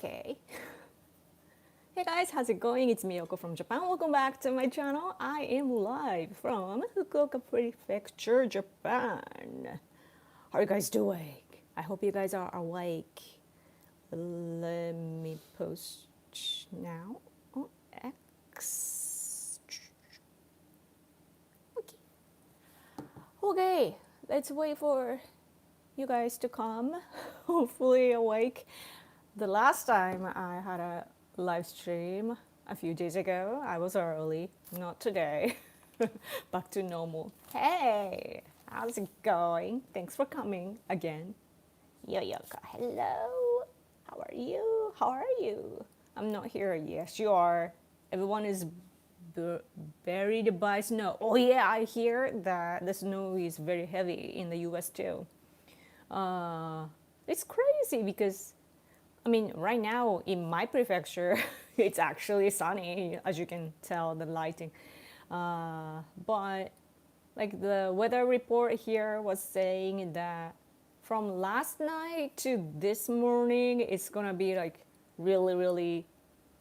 Okay. Hey guys, how's it going? It's Miyoko from Japan. Welcome back to my channel. I am live from Fukuoka Prefecture, Japan. How are you guys doing? I hope you guys are awake. Let me post now on X. Okay. Okay, let's wait for you guys to come. Hopefully awake. The last time I had a live stream a few days ago, I was early, not today. Back to normal. Hey, how's it going? Thanks for coming again. Yoyoka, hello. How are you? How are you? I'm not here. Yes, you are. Everyone is buried by snow. Oh yeah, I hear that the snow is very heavy in the US too. It's crazy because I mean, right now in my prefecture, it's actually sunny, as you can tell, the lighting. But like the weather report here was saying that from last night to this morning, it's gonna be like really, really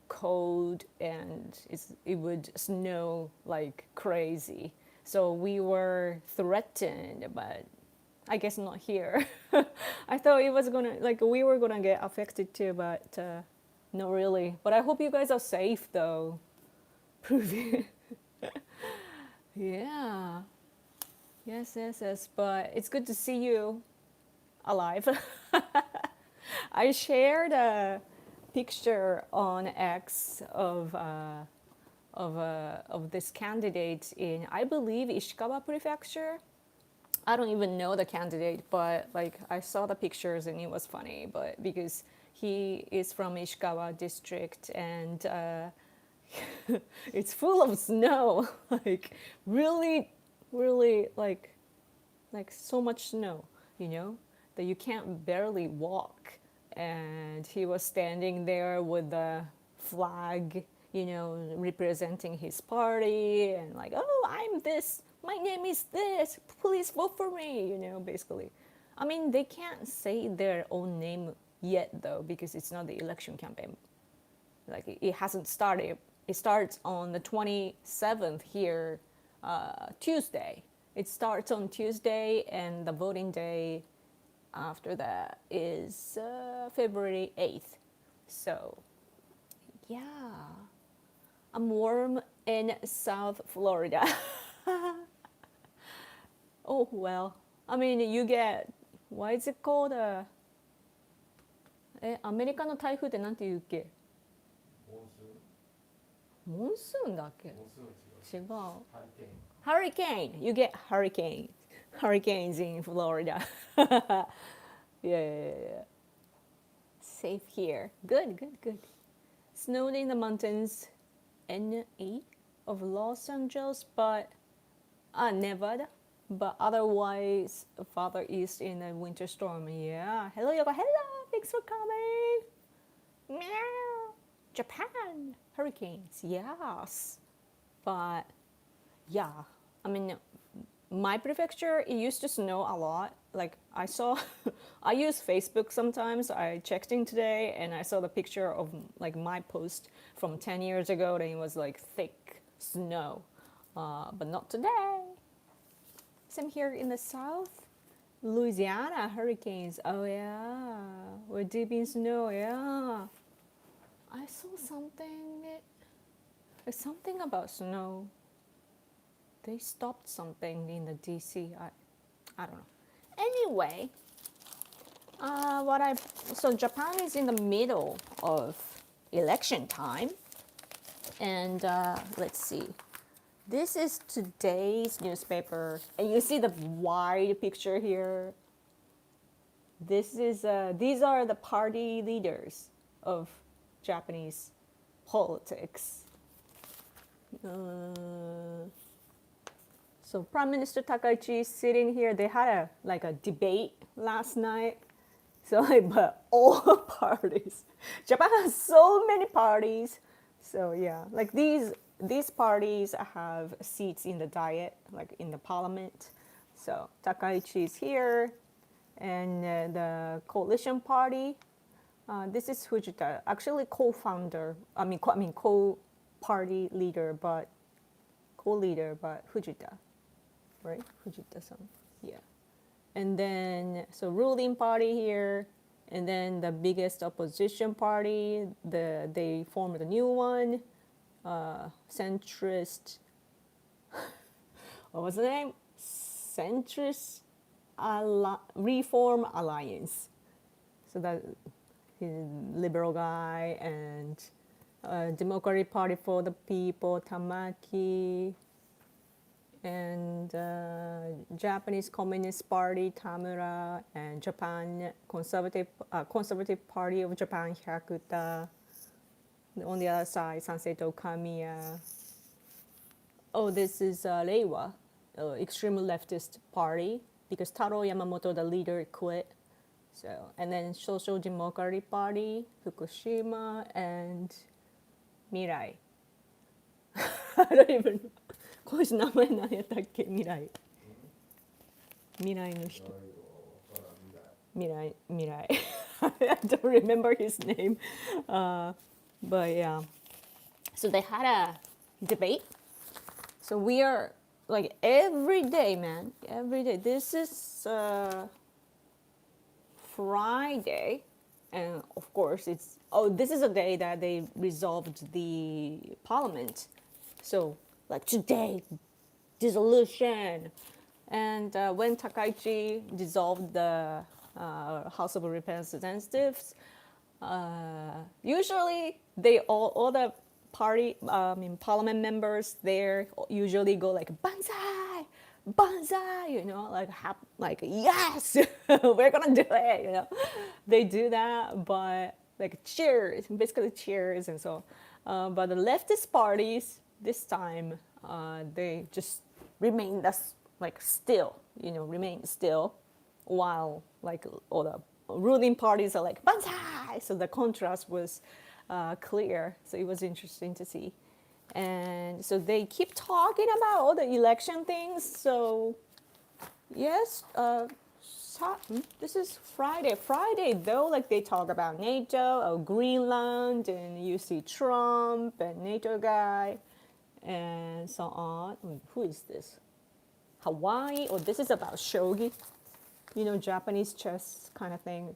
cold and it would snow like crazy. So we were threatened, but I guess not here. I thought it was gonna like we were gonna get affected too, but not really. But I hope you guys are safe though. Prove it. Yeah. Yes, yes, yes. But it's good to see you alive. I shared a picture on X of this candidate in I believe Ishikawa Prefecture. I don't even know the candidate, but like I saw the pictures and it was funny. But because he is from Ishikawa district and it's full of snow, like really, really like so much snow, you know, that you can't barely walk. And he was standing there with the flag, you know, representing his party and like, oh, I'm this, my name is this, please vote for me, you know, basically. I mean, they can't say their own name yet though, because it's not the election campaign. Like it hasn't started. It starts on the 27th here, Tuesday. It starts on Tuesday, and the voting day after that is February 8th. So, yeah, I'm warm in South Florida. Oh, well, I mean, you get, why is it called アメリカの台風ってなんて言うっけ？モンスーンだっけ？違う。Hurricane. You get hurricanes in Florida. Yeah, yeah, yeah. Safe here. Good, good, good. Snowed in the mountains, NE of Los Angeles, but Nevada. But otherwise, farther east in a winter storm. Yeah. Hello, Yoko. Hello. Thanks for coming. Meow. Japan. Hurricanes. Yes. But yeah, I mean, my prefecture, it used to snow a lot. Like I saw, I use Facebook sometimes. I checked in today and I saw the picture of like my post from 10 years ago and it was like thick snow. But not today. Same here in the south. Louisiana hurricanes. Oh yeah, we're deep in snow. Yeah, I saw something about snow. They stopped something in the DC. I don't know. Anyway, so Japan is in the middle of election time, and let's see. This is today's newspaper, and you see the wide picture here. These are the party leaders of Japanese politics. So Prime Minister Takaichi is sitting here. They had a debate last night. So but all parties. Japan has so many parties. So yeah, like these parties have seats in the Diet, like in the parliament. So Takaichi is here, and the coalition party This is Fujita, actually co-founder. Co-party leader, but co-leader, but Fujita, right? Fujita-san. Yeah. And then so ruling party here, and then the biggest opposition party. They formed a new one, centrist. What was the name? Centrist Reform Alliance. So that liberal guy and Democratic Party for the People, Tamaki, and Japanese Communist Party, Tamura, and Japan Conservative Party of Japan, Hyakuta. On the other side, Sanseito Kamiya. Oh, this is Reiwa, extreme leftist party, because Taro Yamamoto, the leader, quit. So, and then Social Democratic Party, Fukushima, and Mirai. I don't even know. この人名前何やったっけ？未来。未来の人。未来。I don't remember his name. But yeah. So they had a debate. So we are like every day, man. Every day. This is Friday. And of course this is a day that they resolved the parliament. So like today, dissolution. And when Takaichi dissolved the House of Representatives, usually all the parliament members there usually go like banzai, banzai, like yes, we're gonna do it, They do that, but like cheers, basically cheers, and so. But the leftist parties this time, they just remain still, remain still, while like all the ruling parties are like banzai. So the contrast was clear. So it was interesting to see, and so they keep talking about all the election things. So yes, this is Friday. Friday though, like they talk about NATO, Greenland, and you see Trump and NATO guy, and so on. Who is this? Hawaii, or this is about shogi, Japanese chess kind of thing.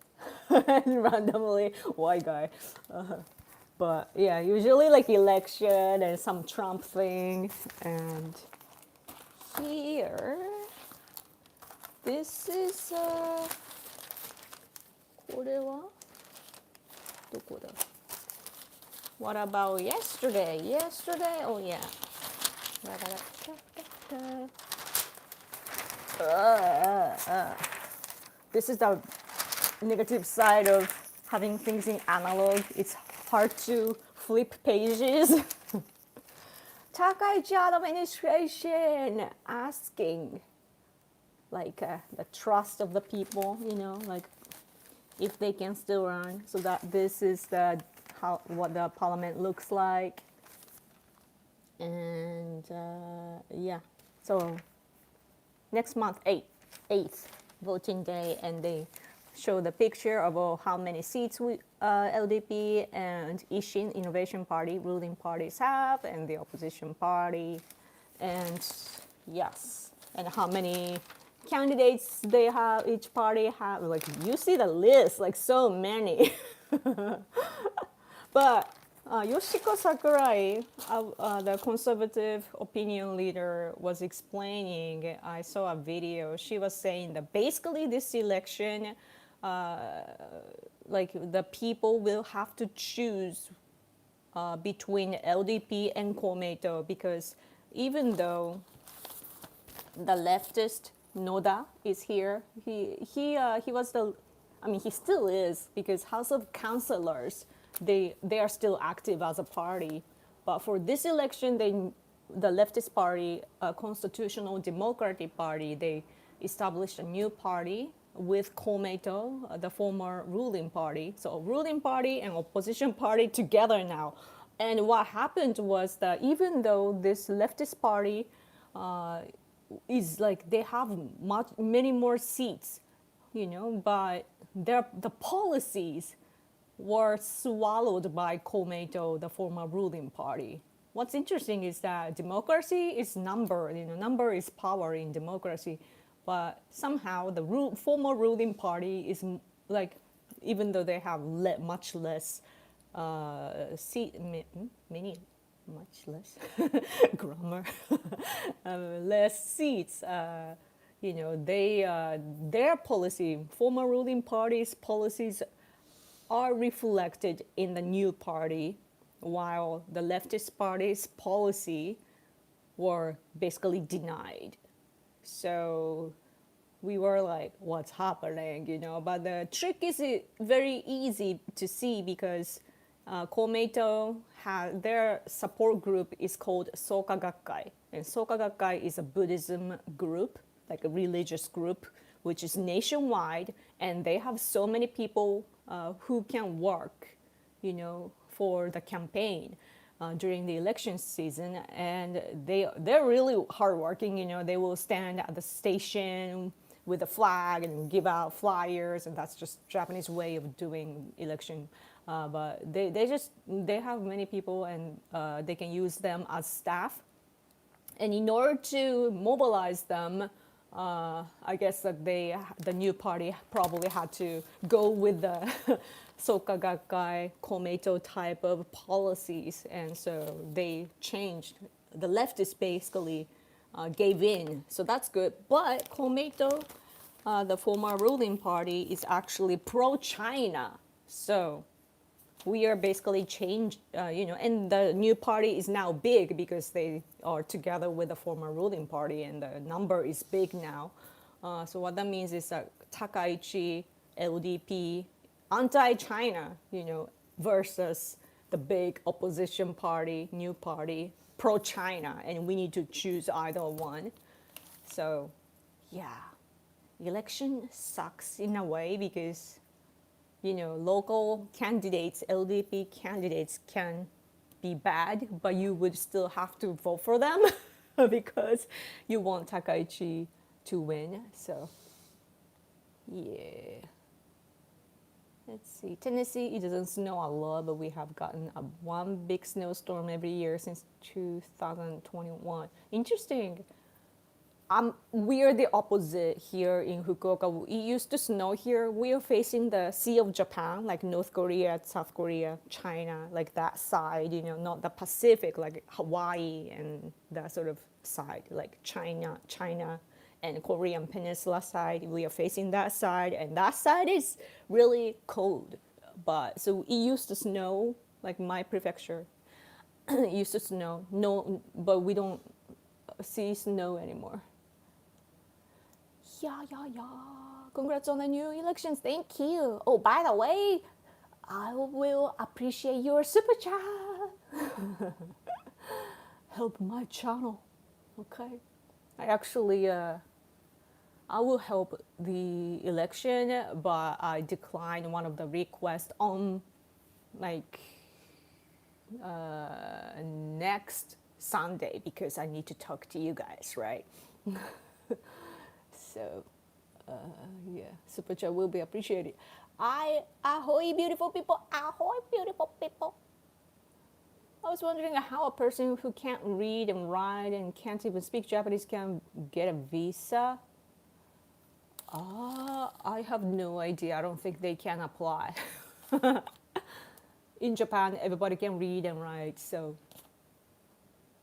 Randomly, white guy. But yeah, usually like election and some Trump thing. And here, this is これはどこだ? What about yesterday? Oh yeah. This is the negative side of having things in analog. It's hard to flip pages. Takaichi administration asking like the trust of the people, like if they can still run. So that this is what the parliament looks like. And yeah, so next month, 8th voting day, and they show the picture of how many seats LDP and Ishin Innovation Party ruling parties have, and the opposition party, and yes, and how many candidates they have, each party have. Like you see the list, like so many. But Yoshiko Sakurai, the conservative opinion leader, was explaining. I saw a video. She was saying that basically this election, like the people will have to choose between LDP and Komeito, because even though the leftist Noda is here, he was he still is, because House of Councillors, they are still active as a party. But for this election, the leftist party, Constitutional Democratic Party, they established a new party with Komeito, the former ruling party. So ruling party and opposition party together now. And what happened was that even though this leftist party is like, they have many more seats, but the policies were swallowed by Komeito, the former ruling party. What's interesting is that democracy is number, number is power in democracy, but somehow the former ruling party is like, even though they have much less seat, many, much less grammar, less seats. Their policy, former ruling party's policies are reflected in the new party, while the leftist party's policy were basically denied. So we were like, what's happening, But the trick is very easy to see because Komeito their support group is called Soka Gakkai. And Soka Gakkai is a Buddhism group, like a religious group, which is nationwide. And they have so many people who can work, for the campaign during the election season. And they're really hardworking, They will stand at the station with a flag and give out flyers, and that's just Japanese way of doing election. But they have many people, and they can use them as staff. And in order to mobilize them, I guess that the new party probably had to go with the Soka Gakkai, Komeito type of policies, and so they changed. The leftists basically gave in, so that's good. But Komeito, the former ruling party, is actually pro-China, so we are basically changed, and the new party is now big because they are together with the former ruling party, and the number is big now. So what that means is that Takaichi, LDP, anti-China, versus the big opposition party, new party, pro-China, and we need to choose either one. So, yeah, election sucks in a way because, local candidates, LDP candidates can be bad, but you would still have to vote for them because you want Takaichi to win. So, yeah. Let's see. Tennessee, it doesn't snow a lot, but we have gotten one big snowstorm every year since 2021. Interesting. We are the opposite here in Fukuoka. It used to snow here. We are facing the Sea of Japan, like North Korea, South Korea, China, like that side, not the Pacific, like Hawaii and that sort of side, like China, and Korean Peninsula side. We are facing that side, and that side is really cold. But so it used to snow, like my prefecture, it used to snow. No, but we don't see snow anymore. Yeah. Congrats on the new elections. Thank you. Oh, by the way, I will appreciate your super chat. Help my channel. Okay. I actually, I will help the election, but I declined one of the requests on next Sunday because I need to talk to you guys, right? So, yeah, super chat will be appreciated. Ahoy, beautiful people! Ahoy, beautiful people! I was wondering how a person who can't read and write and can't even speak Japanese can get a visa. I have no idea. I don't think they can apply. In Japan, everybody can read and write, so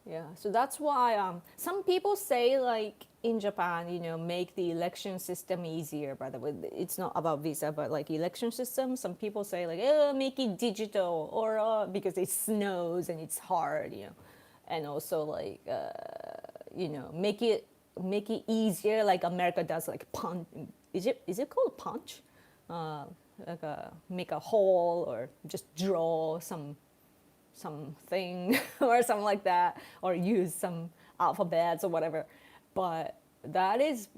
yeah. So that's why some people say, like, in Japan, make the election system easier. By the way, it's not about visa, but like election system. Some people say like, make it digital, or because it snows and it's hard, and also like, make it easier, like America does, like punch. Is it called punch? Make a hole or just draw something or something like that, or use some alphabets or whatever. But that is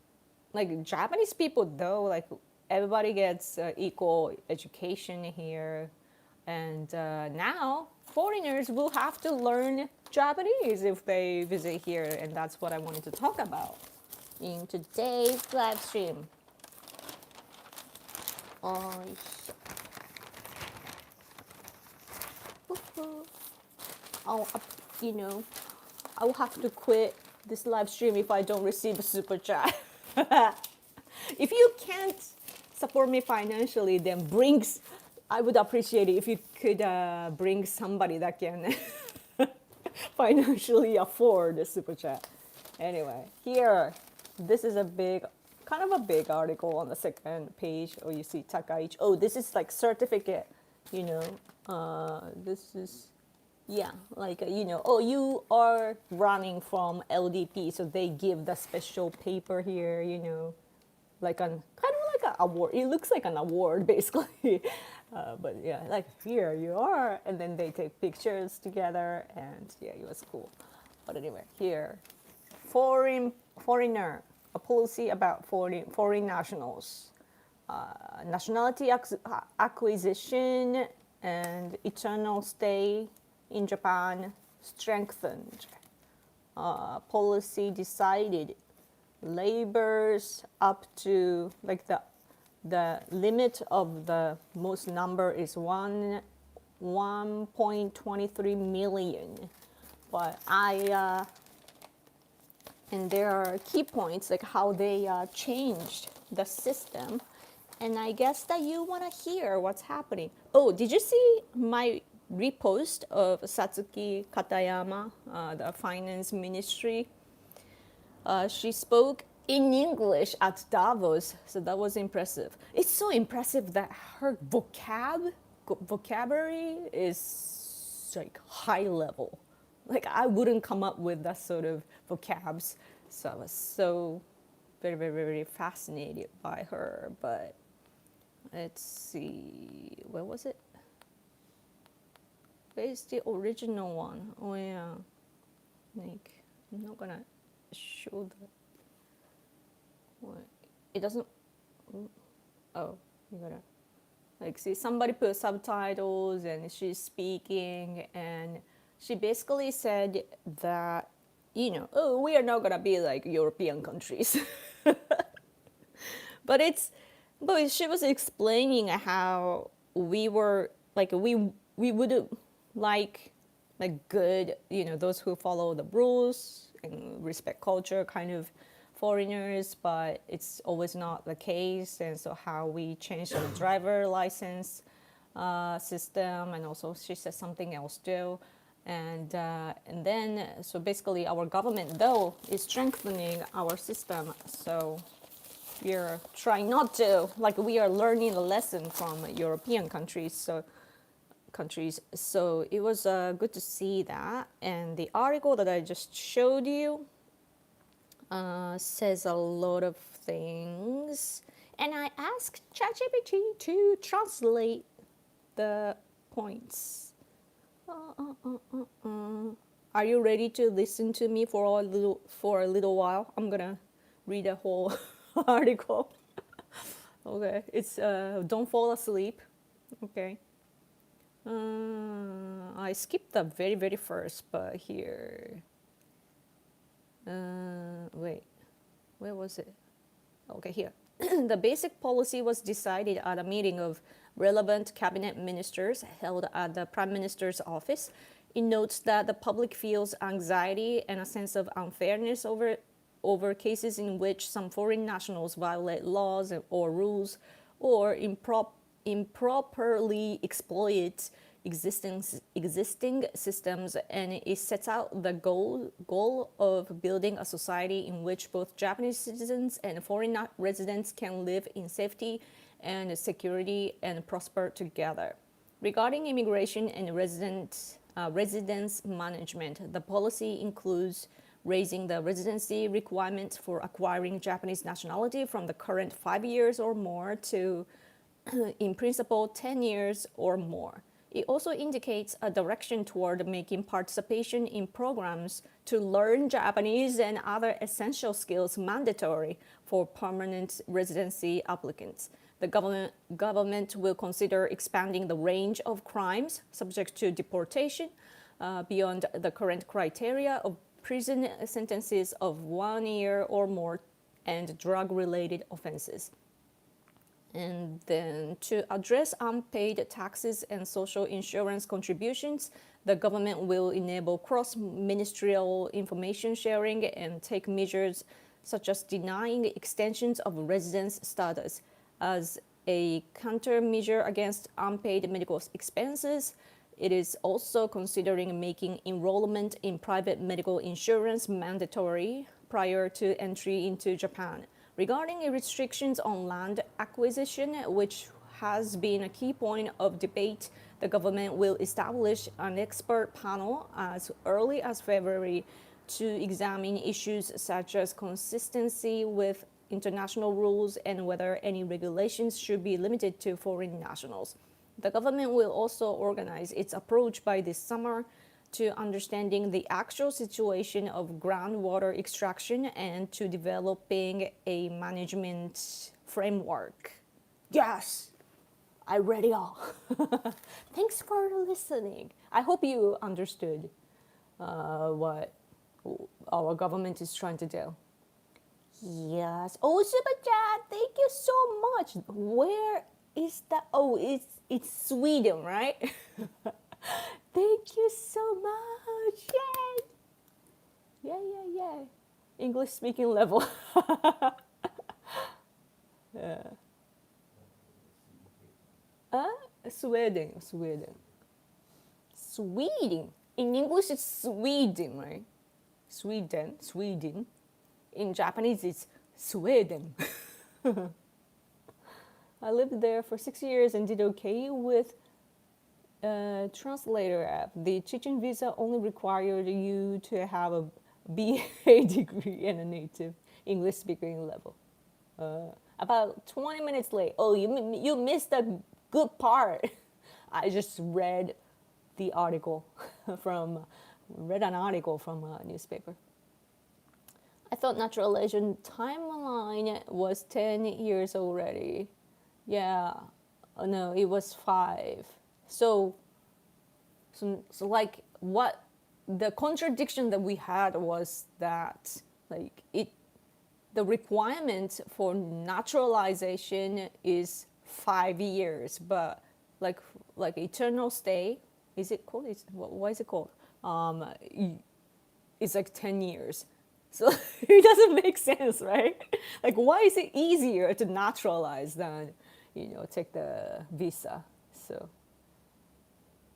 like Japanese people, though, like everybody gets equal education here, and now foreigners will have to learn Japanese if they visit here, and that's what I wanted to talk about in today's live stream. I'll, you know, I will have to quit this live stream if I don't receive a super chat. If you can't support me financially, then I would appreciate it if you could bring somebody that can financially afford the super chat. Anyway, here, this is kind of a big article on the second page. Oh, you see Takaichi. Oh, this is like certificate, you know. This is, yeah, like, oh, you are running from LDP, so they give the special paper here, like kind of like an award. It looks like an award, basically. But yeah, like here you are, and then they take pictures together, and yeah, it was cool. But anyway, here, foreigner, a policy about foreign nationals, nationality acquisition and eternal stay in Japan strengthened. Policy decided labors up to like the limit of the most number is 1.23 million. But and there are key points like how they changed the system. And I guess that you want to hear what's happening. Oh, did you see my repost of Satsuki Katayama, the finance ministry? She spoke in English at Davos, so that was impressive. It's so impressive that her vocabulary is like high level. Like I wouldn't come up with that sort of vocabs. So I was so very, very, very fascinated by her. But let's see, where was it? Where's the original one? Oh yeah, like I'm not gonna show the. What? It doesn't. Oh, you gotta. Like see, somebody put subtitles and she's speaking, and she basically said that, oh, we are not gonna be like European countries. But she was explaining how we were like we would like good, those who follow the rules and respect culture kind of foreigners, but it's always not the case. And so how we changed the driver license system, and also she said something else too. And then so basically our government though is strengthening our system. So we're trying not to, like we are learning a lesson from European countries. So it was good to see that. And the article that I just showed you says a lot of things. And I asked ChatGPT to translate the points. Are you ready to listen to me for a little while? I'm gonna read a whole article. Okay, it's don't fall asleep. Okay. I skipped the very, very first, but here. Wait, where was it? Okay, here. The basic policy was decided at a meeting of relevant cabinet ministers held at the Prime Minister's office. It notes that the public feels anxiety and a sense of unfairness over cases in which some foreign nationals violate laws or rules or improperly exploit existing systems, and it sets out the goal of building a society in which both Japanese citizens and foreign residents can live in safety and security and prosper together. Regarding immigration and residence management, the policy includes raising the residency requirement for acquiring Japanese nationality from the current 5 years or more to, in principle, 10 years or more. It also indicates a direction toward making participation in programs to learn Japanese and other essential skills mandatory for permanent residency applicants. The government will consider expanding the range of crimes subject to deportation beyond the current criteria of prison sentences of 1 year or more and drug-related offenses. And then to address unpaid taxes and social insurance contributions, the government will enable cross-ministerial information sharing and take measures such as denying extensions of residence status as a countermeasure against unpaid medical expenses. It is also considering making enrollment in private medical insurance mandatory prior to entry into Japan. Regarding restrictions on land acquisition, which has been a key point of debate, the government will establish an expert panel as early as February to examine issues such as consistency with international rules and whether any regulations should be limited to foreign nationals. The government will also organize its approach by this summer to understanding the actual situation of groundwater extraction and to developing a management framework. Yes, I read it all. Thanks for listening. I hope you understood what our government is trying to do. Yes. Oh, super chat. Thank you so much. Where is that? Oh, it's Sweden, right? Thank you so much. Yay. Yay. English speaking level. Yeah. Sweden. In English, it's Sweden, right? Sweden. In Japanese, it's Sweden. I lived there for 6 years and did okay with translator app. The teaching visa only required you to have a BA degree and a native English speaking level. About 20 minutes late. Oh, you missed a good part. I just read an article from a newspaper. I thought naturalization timeline was 10 years already. Yeah, no, it was 5. So like what the contradiction that we had was that the requirement for naturalization is 5 years, but like eternal stay, is it called? What is it called? It's like 10 years. So it doesn't make sense, right? Like, why is it easier to naturalize than, take the visa? So,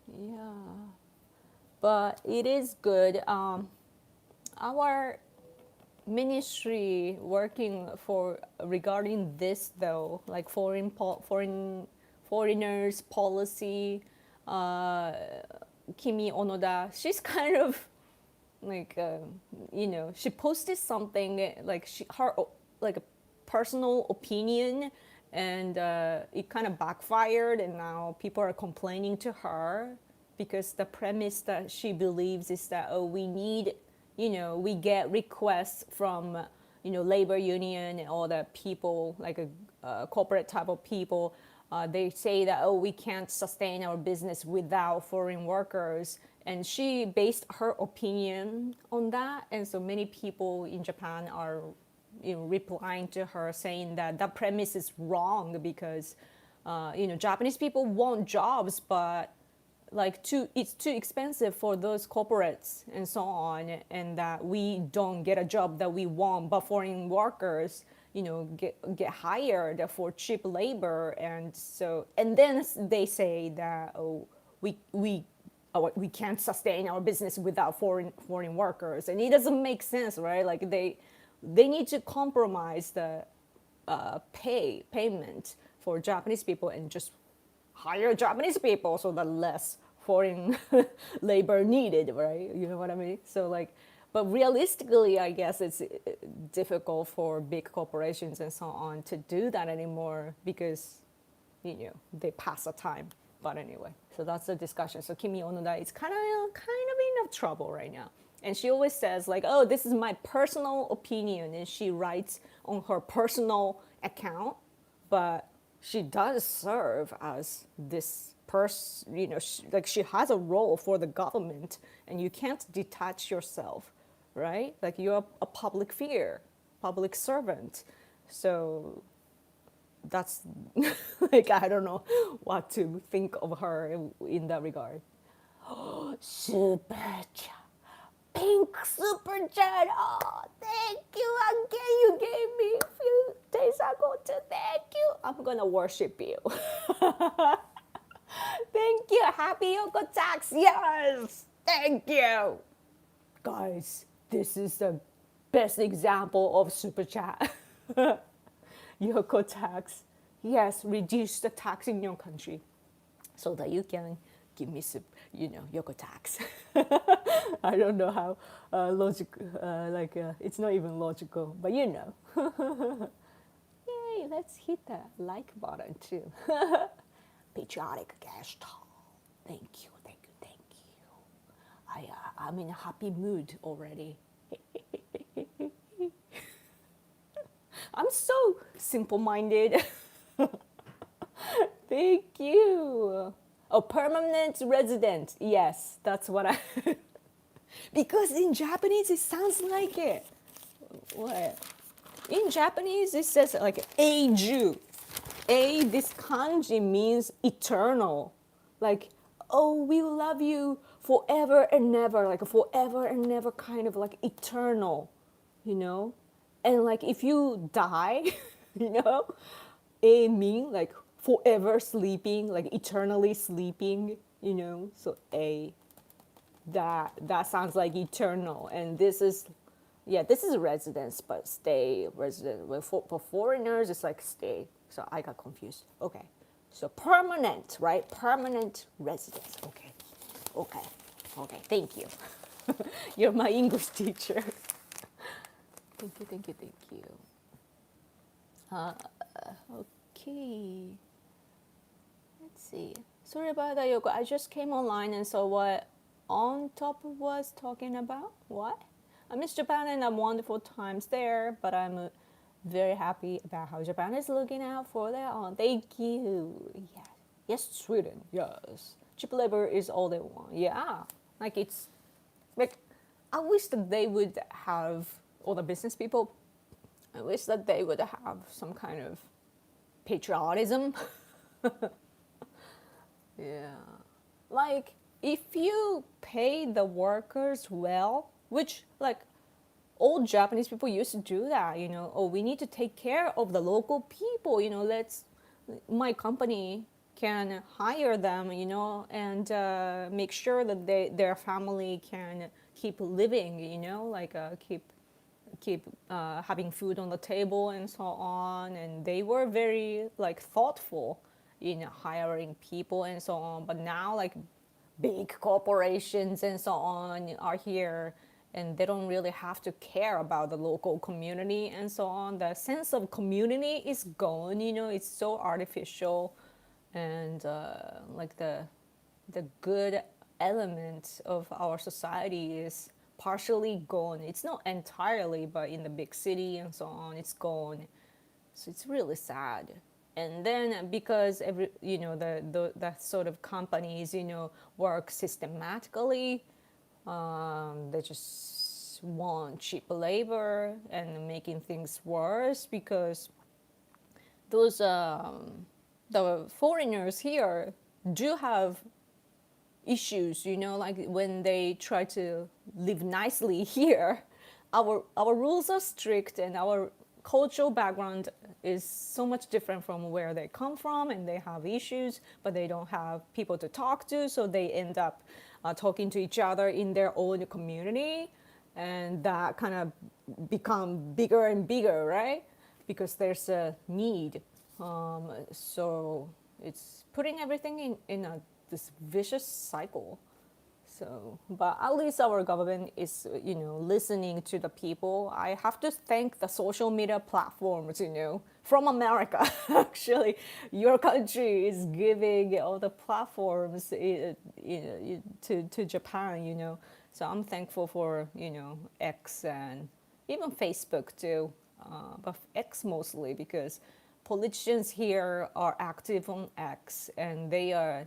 yeah. But it is good. Our ministry working regarding this though, like foreigners policy, Kimi Onoda, she's kind of like she posted something like her like a personal opinion, and it kind of backfired, and now people are complaining to her because the premise that she believes is that we need, we get requests from labor union and all the people, like a corporate type of people. They say that we can't sustain our business without foreign workers, and she based her opinion on that. And so many people in Japan are replying to her saying that premise is wrong because Japanese people want jobs, but it's too expensive for those corporates and so on, and that we don't get a job that we want, but foreign workers get hired for cheap labor. And then they say that we can't sustain our business without foreign workers, and it doesn't make sense, right? Like they need to compromise the payment for Japanese people and just hire Japanese people so that less foreign labor needed, right? You know what I mean? So but realistically, I guess it's difficult for big corporations and so on to do that anymore because, they pass the time. But anyway, so that's the discussion. So Kimi Onoda is kind of in trouble right now. And she always says this is my personal opinion, and she writes on her personal account, but she does serve as this person, she has a role for the government, and you can't detach yourself, right? Like you're a public figure, public servant. So that's like I don't know what to think of her in that regard. Super chat, pink super chat. Oh, thank you again. You gave me a few days ago to thank you. I'm gonna worship you. Thank you. Happy Yoko Tax. Yes. Thank you. Guys, this is the best example of super chat. Yoko Tax. Yes, reduce the tax in your country so that you can give me some, Yoko Tax. I don't know how logical, it's not even logical, but Yay, let's hit the like button too. Patriotic cash talk. Thank you, thank you, thank you. I'm in a happy mood already. I'm so simple-minded. Thank you. A permanent resident. Yes, that's what I. Because in Japanese it sounds like it. What? In Japanese it says like eiju. This kanji means eternal. Like, oh, we love you forever and never. Like forever and never, kind of like eternal, you know? And like if you die, you know, a mean like forever sleeping, like eternally sleeping, So that sounds like eternal. And this is residence, but stay resident. For foreigners, it's like stay. So I got confused. Okay, so permanent, right? Permanent residence. Okay. Thank you. You're my English teacher. Thank you. Okay. Let's see. Sorry about that, Yoko. I just came online and saw what On Top was talking about. What? I miss Japan and have wonderful times there, but I'm very happy about how Japan is looking out for their own. Thank you. Yes, Sweden. Yes. Cheap labor is all they want. Yeah. Like it's like I wish that they would have all the business people. I wish that they would have some kind of patriotism. Yeah. Like if you pay the workers well, which like old Japanese people used to do that, oh, we need to take care of the local people, my company can hire them, and make sure that their family can keep living, keep having food on the table and so on. And they were very like thoughtful in hiring people and so on. But now like big corporations and so on are here, and they don't really have to care about the local community and so on. The sense of community is gone, it's so artificial. And like the good element of our society is partially gone. It's not entirely, but in the big city and so on, it's gone. So it's really sad. And then because that sort of companies, work systematically, they just want cheap labor and making things worse because those the foreigners here do have issues, like when they try to live nicely here, our rules are strict and our cultural background is so much different from where they come from, and they have issues, but they don't have people to talk to, so they end up talking to each other in their own community, and that kind of become bigger and bigger, right? Because there's a need. So it's putting everything in this vicious cycle. So, but at least our government is, listening to the people. I have to thank the social media platforms, from America. Actually, your country is giving all the platforms, to Japan, So I'm thankful for, X and even Facebook too, but X mostly because politicians here are active on X, and they are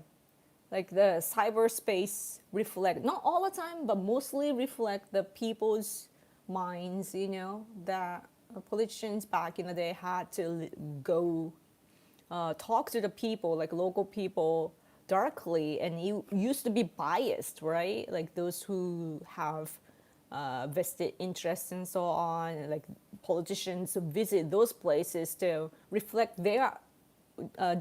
like the cyberspace reflect, not all the time, but mostly reflect the people's minds, that politicians back in the day had to go talk to the people, like local people, directly, and you used to be biased, right? Like those who have vested interests and so on, like politicians visit those places to reflect their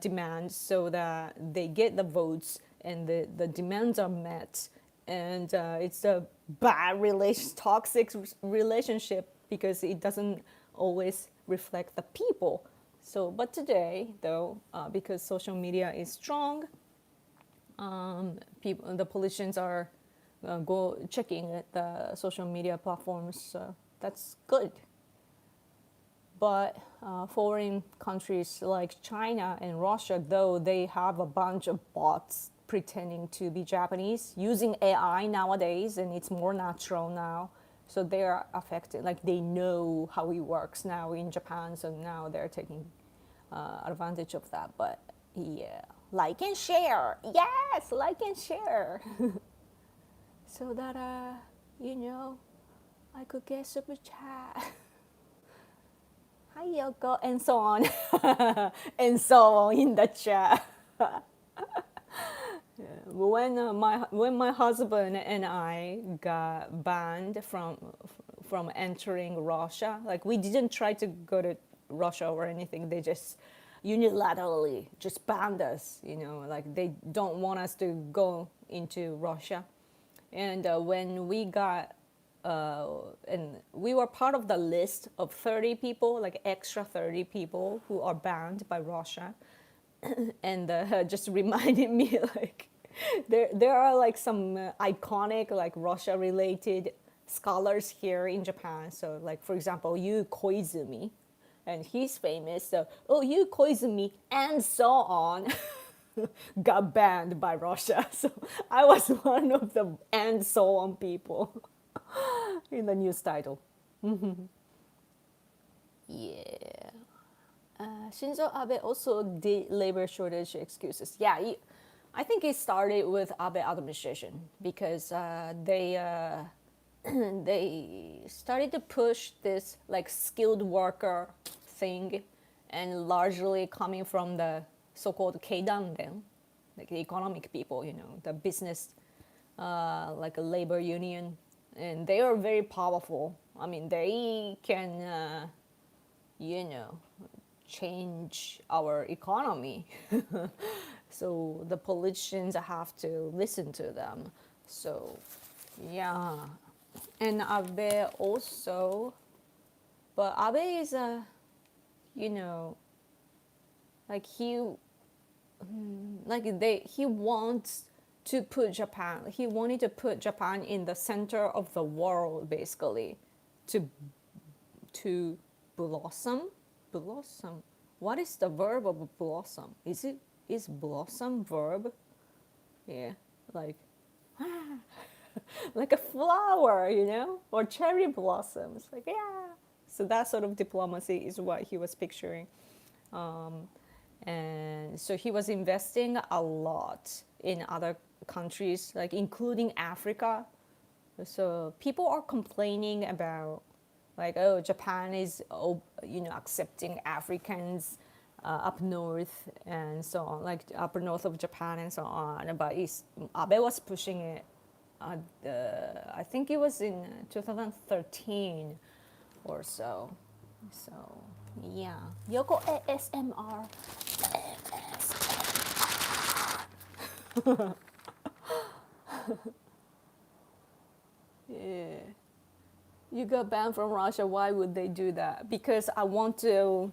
demands so that they get the votes and the demands are met. And it's a bad toxic relationship because it doesn't always reflect the people. So, but today, though, because social media is strong, the politicians are go checking at the social media platforms. So that's good. But foreign countries like China and Russia, though, they have a bunch of bots pretending to be Japanese using AI nowadays, and it's more natural now. So they're affected, like they know how it works now in Japan, so now they're taking advantage of that. But yeah, like and share. Yes, like and share. So that, I could get super chat. Hi, Yoko, and so on. And so on in the chat. When my husband and I got banned from entering Russia, like we didn't try to go to Russia or anything. They just unilaterally just banned us. Like they don't want us to go into Russia. And when we got and we were part of the list of 30 people, like extra 30 people who are banned by Russia. And just reminded me, like, there are like some iconic, like Russia related scholars here in Japan. So like, for example, Yu Koizumi, and he's famous. So, Yu Koizumi and so on got banned by Russia. So I was one of the and so on people in the news title. Yeah. Shinzo Abe also did labor shortage excuses. Yeah, I think it started with Abe administration because they started to push this like skilled worker thing, and largely coming from the so-called Keidanren, like the economic people, the business, like a labor union, and they are very powerful. I mean, they can, change our economy. So the politicians have to listen to them. So, yeah. And Abe also, but Abe is like he wants to put Japan, he wanted to put Japan in the center of the world, basically, to blossom. What is the verb of blossom? Is blossom verb? Yeah, like like a flower, or cherry blossoms. Like, yeah. So that sort of diplomacy is what he was picturing. And so he was investing a lot in other countries, like including Africa. So people are complaining about, like, Japan is, accepting Africans up north and so on, like upper north of Japan and so on. But Abe was pushing it. I think it was in 2013 or so. So yeah, Yoko ASMR. Yeah. You got banned from Russia. Why would they do that? Because I want to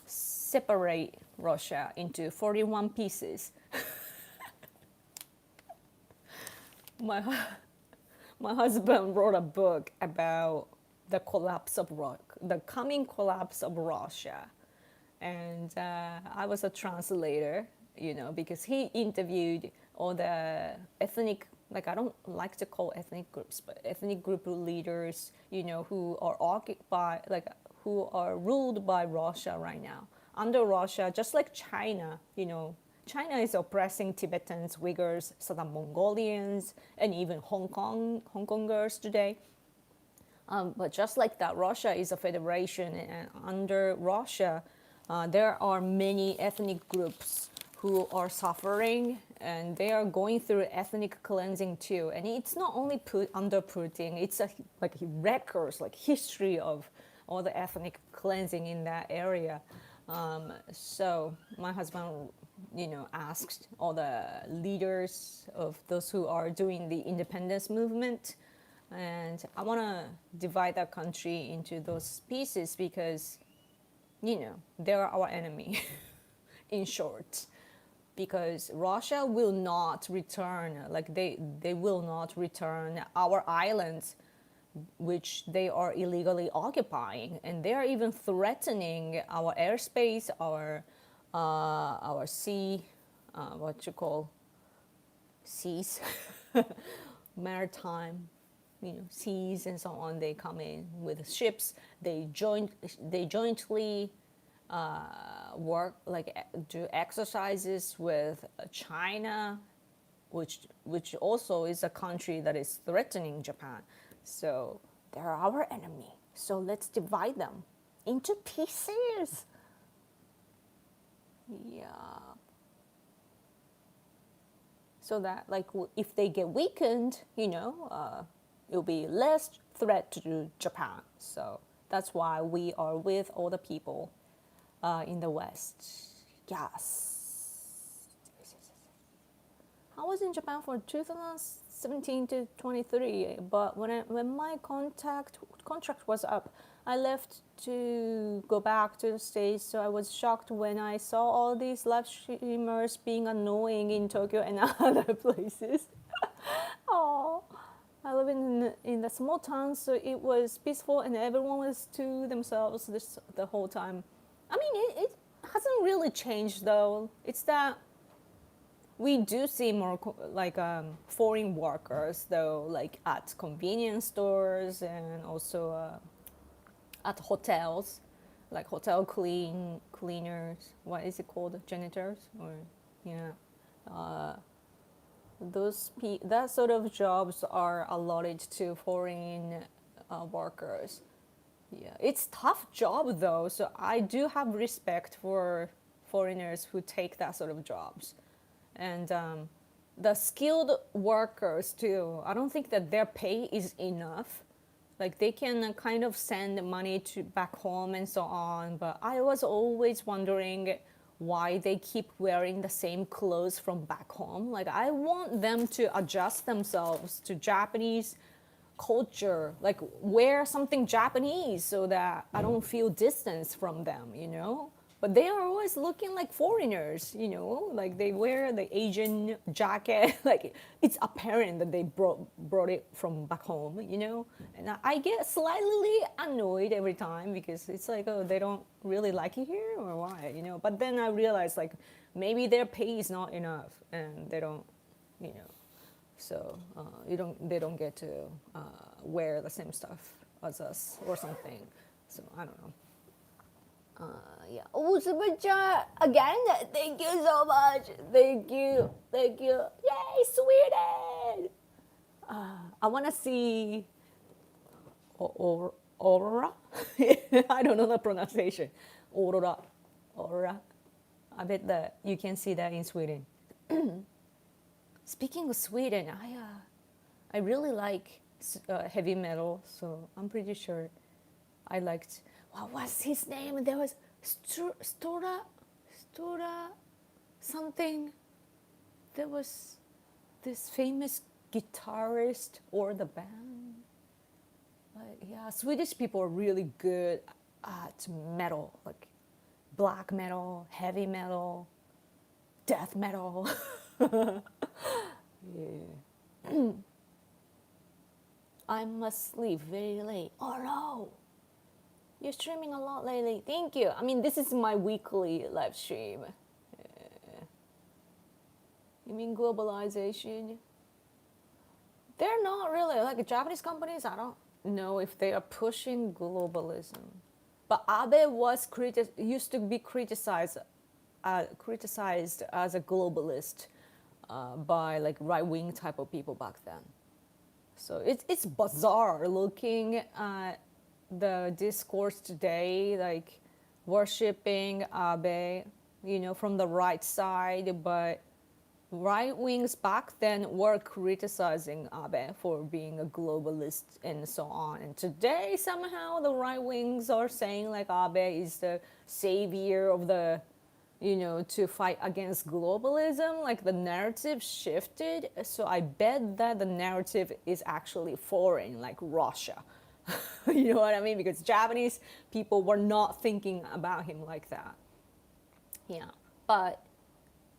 separate Russia into 41 pieces. my husband wrote a book about the coming collapse of Russia, and I was a translator, because he interviewed all the ethnic, like, I don't like to call ethnic groups, but ethnic group leaders, who are occupied, like, who are ruled by Russia right now. Under Russia, just like China, China is oppressing Tibetans, Uyghurs, Southern Mongolians, and even Hong Kongers today. But just like that, Russia is a federation, and under Russia, there are many ethnic groups who are suffering, and they are going through ethnic cleansing too. And it's not only under Putin; it's like records, like history of all the ethnic cleansing in that area. So my husband, asked all the leaders of those who are doing the independence movement, and I want to divide that country into those pieces because, they're our enemy, in short, because Russia will not return, like they will not return our islands, which they are illegally occupying, and they are even threatening our airspace, our sea, what you call seas, maritime, seas and so on. They come in with ships. They jointly work, like do exercises with China, which also is a country that is threatening Japan. So they're our enemy. So let's divide them into pieces. Yeah. So that, like, if they get weakened, it'll be less threat to Japan. So that's why we are with all the people in the West. Yes. I was in Japan for 2017 to 23, but when my contract was up, I left to go back to the States. So I was shocked when I saw all these live streamers being annoying in Tokyo and other places. Oh, I live in the small town, so it was peaceful and everyone was to themselves the whole time. I mean, it hasn't really changed though. It's that we do see more like foreign workers though, like at convenience stores and also at hotels, like hotel cleaners. What is it called? Janitors, or that sort of jobs are allotted to foreign workers. Yeah, it's tough job though. So I do have respect for foreigners who take that sort of jobs, and the skilled workers too. I don't think that their pay is enough. Like they can kind of send money to back home and so on, but I was always wondering why they keep wearing the same clothes from back home. Like I want them to adjust themselves to Japanese culture, like wear something Japanese so that I don't feel distance from them, But they are always looking like foreigners, like they wear the Asian jacket, like it's apparent that they brought it from back home, And I get slightly annoyed every time because it's like, oh, they don't really like it here or why, But then I realize like maybe their pay is not enough and they don't, So they don't get to wear the same stuff as us or something. So I don't know. Yeah. Oh, Super-chan, again, thank you so much. Thank you. Yay, Sweden! I want to see Aurora. I don't know the pronunciation. Aurora. I bet that you can see that in Sweden. Speaking of Sweden, I really like heavy metal, so I'm pretty sure I liked. What was his name? There was Stora something. There was this famous guitarist or the band. Yeah, Swedish people are really good at metal, like black metal, heavy metal, death metal. Yeah. I must sleep very late. Oh no! You're streaming a lot lately. Thank you. I mean, this is my weekly live stream. You mean globalization? They're not really, like Japanese companies, I don't know if they are pushing globalism. But Abe used to be criticized as a globalist by like right-wing type of people back then. So it's bizarre looking at the discourse today, like worshipping Abe, from the right side, but right wings back then were criticizing Abe for being a globalist and so on. And today, somehow, the right wings are saying like Abe is the savior of the, to fight against globalism. Like the narrative shifted. So I bet that the narrative is actually foreign, like Russia. You know what I mean? Because Japanese people were not thinking about him like that. Yeah. But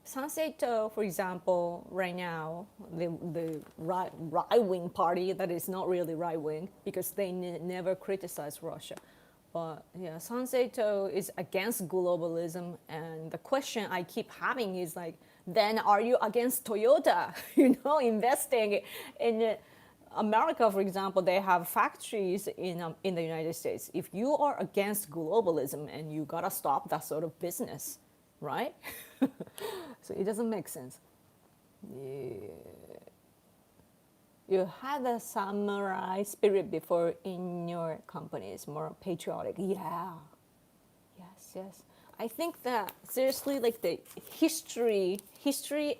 Sanseito, for example, right now, the right wing party that is not really right wing because they never criticize Russia. But yeah, Sanseito is against globalism, and the question I keep having is like, then are you against Toyota? Investing in America, for example, they have factories in the United States. If you are against globalism and you gotta stop that sort of business, right? So it doesn't make sense. Yeah. You had a samurai spirit before in your company. It's more patriotic. Yeah. Yes. I think that seriously, like the history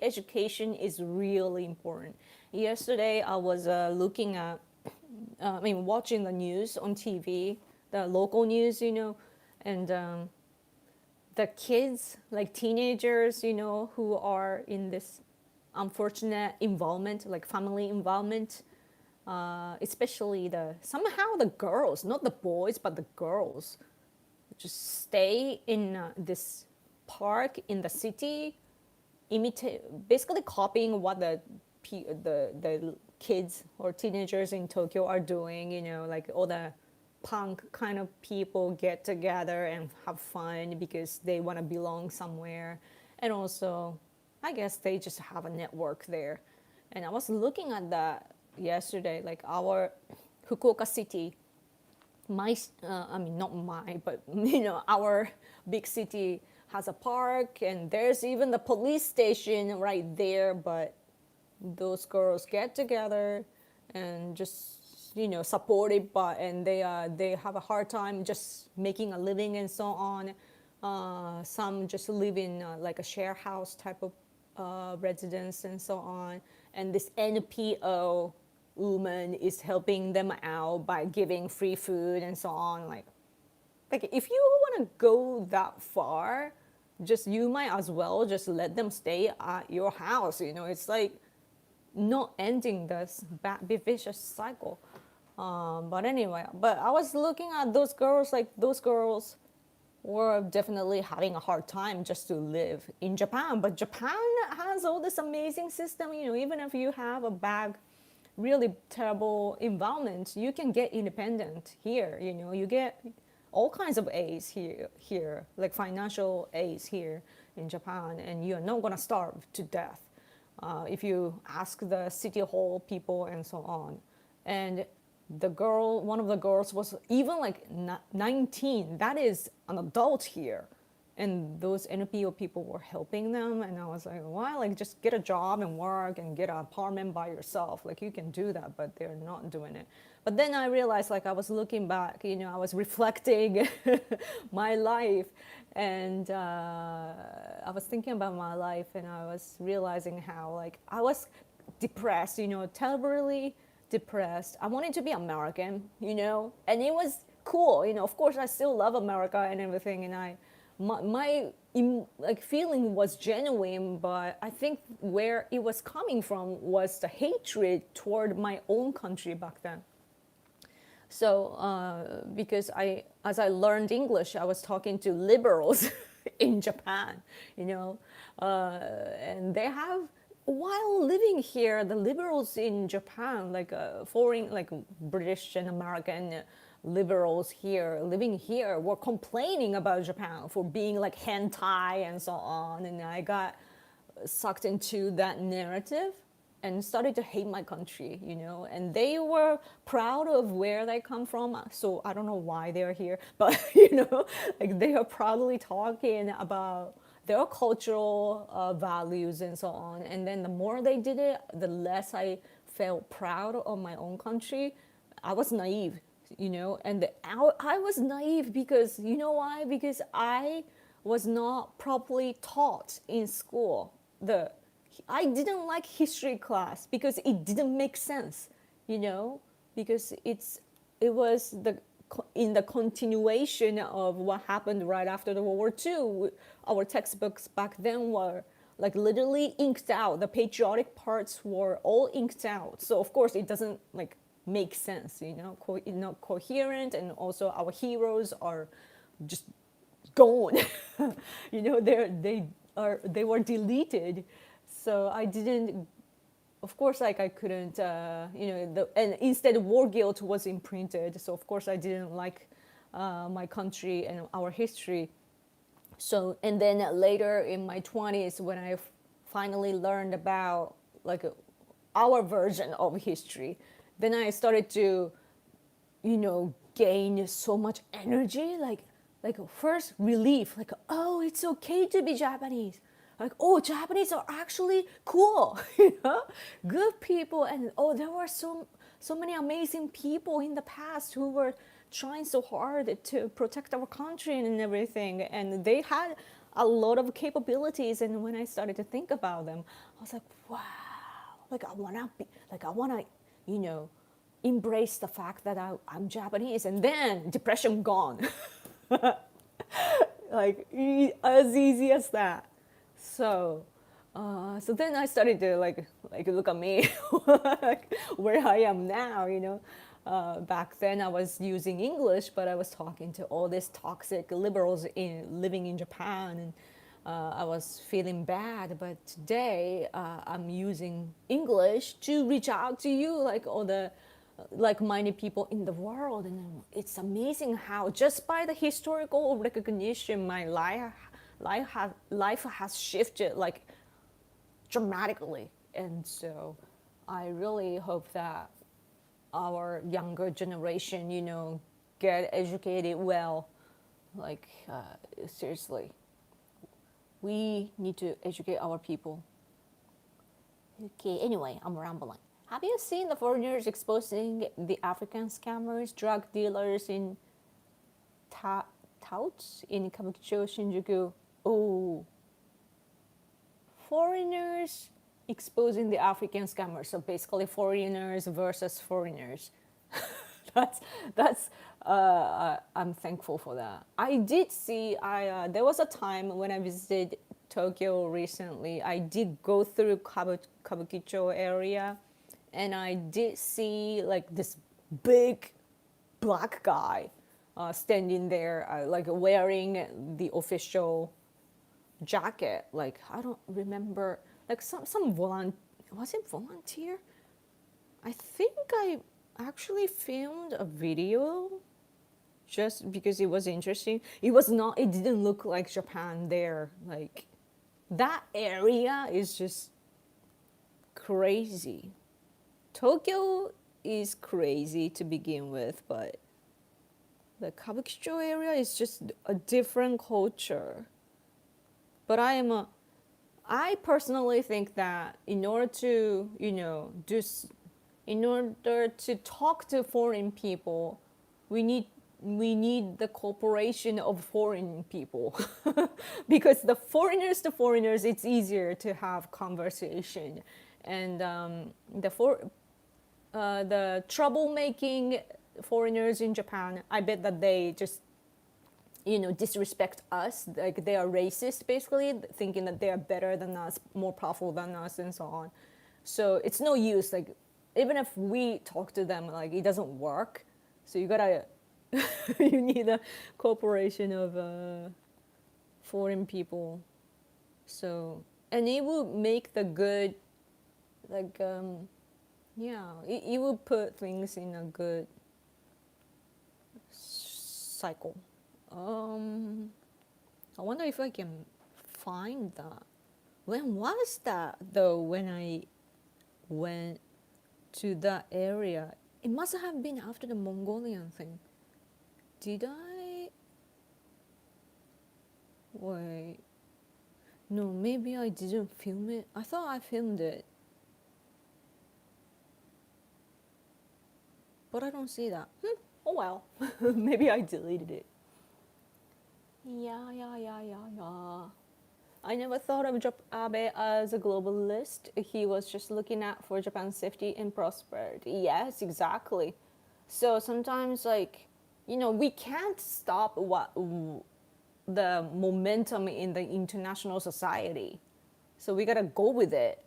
education is really important. Yesterday, I was looking at, watching the news on TV, the local news, and the kids, like teenagers, who are in this unfortunate involvement, like family involvement, especially somehow the girls, not the boys, but the girls, just stay in this park in the city, basically copying what the kids or teenagers in Tokyo are doing, like all the punk kind of people get together and have fun because they want to belong somewhere. And also, I guess they just have a network there. And I was looking at that yesterday, like our Fukuoka city, not my, but our big city has a park, and there's even the police station right there. But those girls get together and just support it, but and they have a hard time just making a living and so on. Some just live in like a share house type of residence and so on. And this NPO woman is helping them out by giving free food and so on. Like if you want to go that far, you might as well just let them stay at your house. It's like not ending this vicious cycle. But anyway, I was looking at those girls, like those girls were definitely having a hard time just to live in Japan. But Japan has all this amazing system, even if you have a bad, really terrible environment, you can get independent here. You get all kinds of aids here, like financial aids here in Japan, and you're not gonna starve to death if you ask the city hall people and so on. And one of the girls was even like 19. That is an adult here. And those NPO people were helping them. And I was like, why? Like, just get a job and work and get an apartment by yourself. Like, you can do that, but they're not doing it. But then I realized, like, I was looking back, I was reflecting my life. And I was thinking about my life, and I was realizing how, like, I was depressed, terribly depressed. I wanted to be American, and it was cool. Of course, I still love America and everything, and my feeling was genuine, but I think where it was coming from was the hatred toward my own country back then. So because as I learned English, I was talking to liberals in Japan, and they have, while living here, the liberals in Japan, like foreign, like British and American liberals here, living here, were complaining about Japan for being like hentai and so on. And I got sucked into that narrative and started to hate my country, and they were proud of where they come from. So I don't know why they're here, but, like they are proudly talking about their cultural values and so on. And then the more they did it, the less I felt proud of my own country. I was naive. And I was naive because, you know why? Because I was not properly taught in school. I didn't like history class because it didn't make sense, because it was in the continuation of what happened right after the World War II. Our textbooks back then were like literally inked out. The patriotic parts were all inked out. So of course it doesn't like make sense, not coherent, and also our heroes are just gone. They were deleted. So I didn't, of course, like I couldn't, and instead war guilt was imprinted. So of course I didn't like my country and our history. So, and then later in my 20s, when I finally learned about like our version of history, then I started to, gain so much energy, like first relief, like, oh, it's okay to be Japanese. Like, oh, Japanese are actually cool, good people, and oh, there were so many amazing people in the past who were trying so hard to protect our country and everything, and they had a lot of capabilities. And when I started to think about them, I was like, wow, like I wanna, embrace the fact that I'm Japanese, and then depression gone. Like as easy as that. So, so then I started to like look at me, like where I am now. Back then I was using English, but I was talking to all these toxic liberals living in Japan, and I was feeling bad. But today I'm using English to reach out to you, like all the like-minded people in the world. And it's amazing how just by the historical recognition, my life has shifted like dramatically. And so I really hope that our younger generation, get educated well. Like seriously, we need to educate our people. Okay, anyway, I'm rambling. Have you seen the foreigners exposing the African scammers, drug dealers in touts in Kabukicho, Shinjuku? Oh, foreigners exposing the African scammers. So basically, foreigners versus foreigners. that's. I'm thankful for that. I did see. There was a time when I visited Tokyo recently. I did go through Kabukicho area, and I did see like this big black guy standing there, like wearing the official jacket. Like I don't remember, like some was it volunteer? I think I actually filmed a video just because it was interesting. It was not. It didn't look like Japan there. Like that area is just crazy. Tokyo is crazy to begin with, but the Kabukicho area is just a different culture. But I personally think that in order to, in order to talk to foreign people, we need the cooperation of foreign people. Because the foreigners to foreigners, it's easier to have conversation. And the troublemaking foreigners in Japan, I bet that they just disrespect us, like they are racist basically, thinking that they are better than us, more powerful than us, and so on. So it's no use, like even if we talk to them, like it doesn't work. So you gotta you need a cooperation of foreign people. So, and it will make the good, like it will put things in a good cycle. I wonder if I can find that. When was that though? When I went to that area, it must have been after the Mongolian thing. Did I? Wait. No, maybe I didn't film it. I thought I filmed it. But I don't see that. Oh well, maybe I deleted it. Yeah. I never thought of Abe as a globalist. He was just looking out for Japan's safety and prosperity. Yes, exactly. So sometimes, like, we can't stop the momentum in the international society. So we gotta go with it.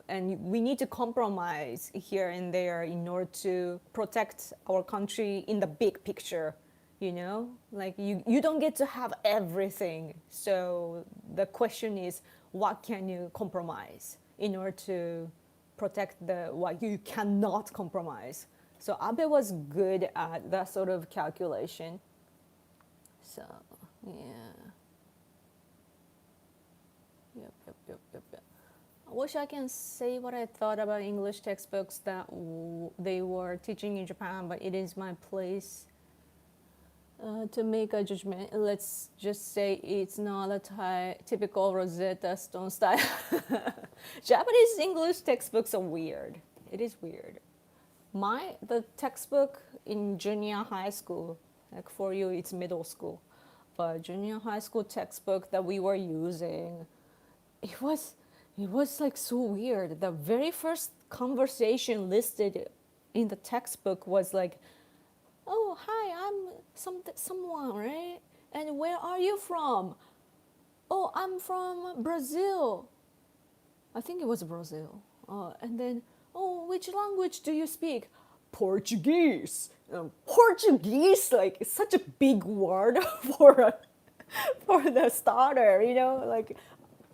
And we need to compromise here and there in order to protect our country in the big picture. Like you don't get to have everything. So the question is, what can you compromise in order to protect the what you cannot compromise? So Abe was good at that sort of calculation. So yeah. Yep. I wish I can say what I thought about English textbooks that they were teaching in Japan, but it is my place to make a judgment. Let's just say it's not a typical Rosetta Stone style. Japanese English textbooks are weird. It is weird. The textbook in junior high school, like for you it's middle school, but junior high school textbook that we were using, it was like so weird. The very first conversation listed in the textbook was like, "Oh, hi, I'm someone, right? And where are you from? Oh, I'm from Brazil." I think it was Brazil. And then, "Oh, which language do you speak?" "Portuguese." Portuguese, like it's such a big word for the starter, like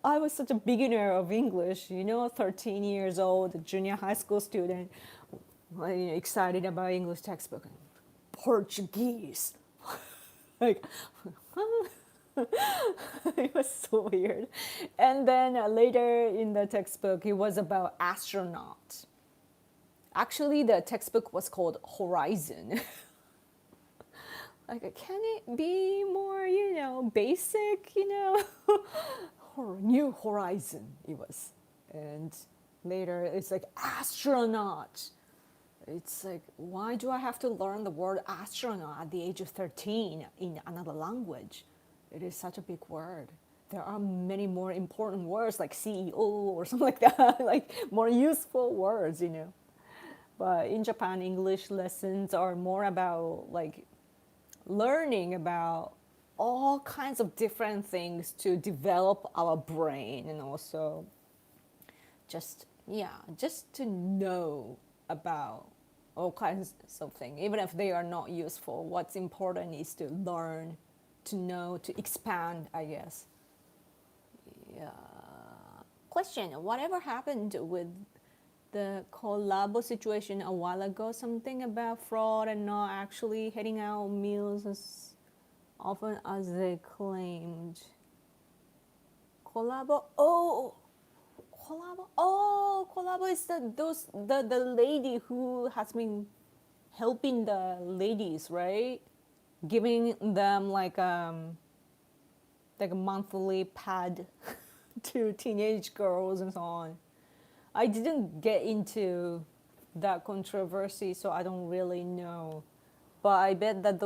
I was such a beginner of English, 13 years old, junior high school student, excited about English textbook. Portuguese. Like, it was so weird. And then later in the textbook, it was about astronaut. Actually, the textbook was called Horizon. Like, can it be more, basic, New Horizon, it was. And later, it's like astronaut. It's like, why do I have to learn the word astronaut at the age of 13 in another language? It is such a big word. There are many more important words like CEO or something like that, like more useful words, But in Japan, English lessons are more about like learning about all kinds of different things to develop our brain, and also just to know about all kinds of things, even if they are not useful. What's important is to learn, to know, to expand, I guess. Yeah. Question: whatever happened with the collabo situation a while ago? Something about fraud and not actually handing out meals as often as they claimed. Collabo. Collabo is the lady who has been helping the ladies, right? Giving them like a monthly pad to teenage girls and so on. I didn't get into that controversy, so I don't really know. But I bet that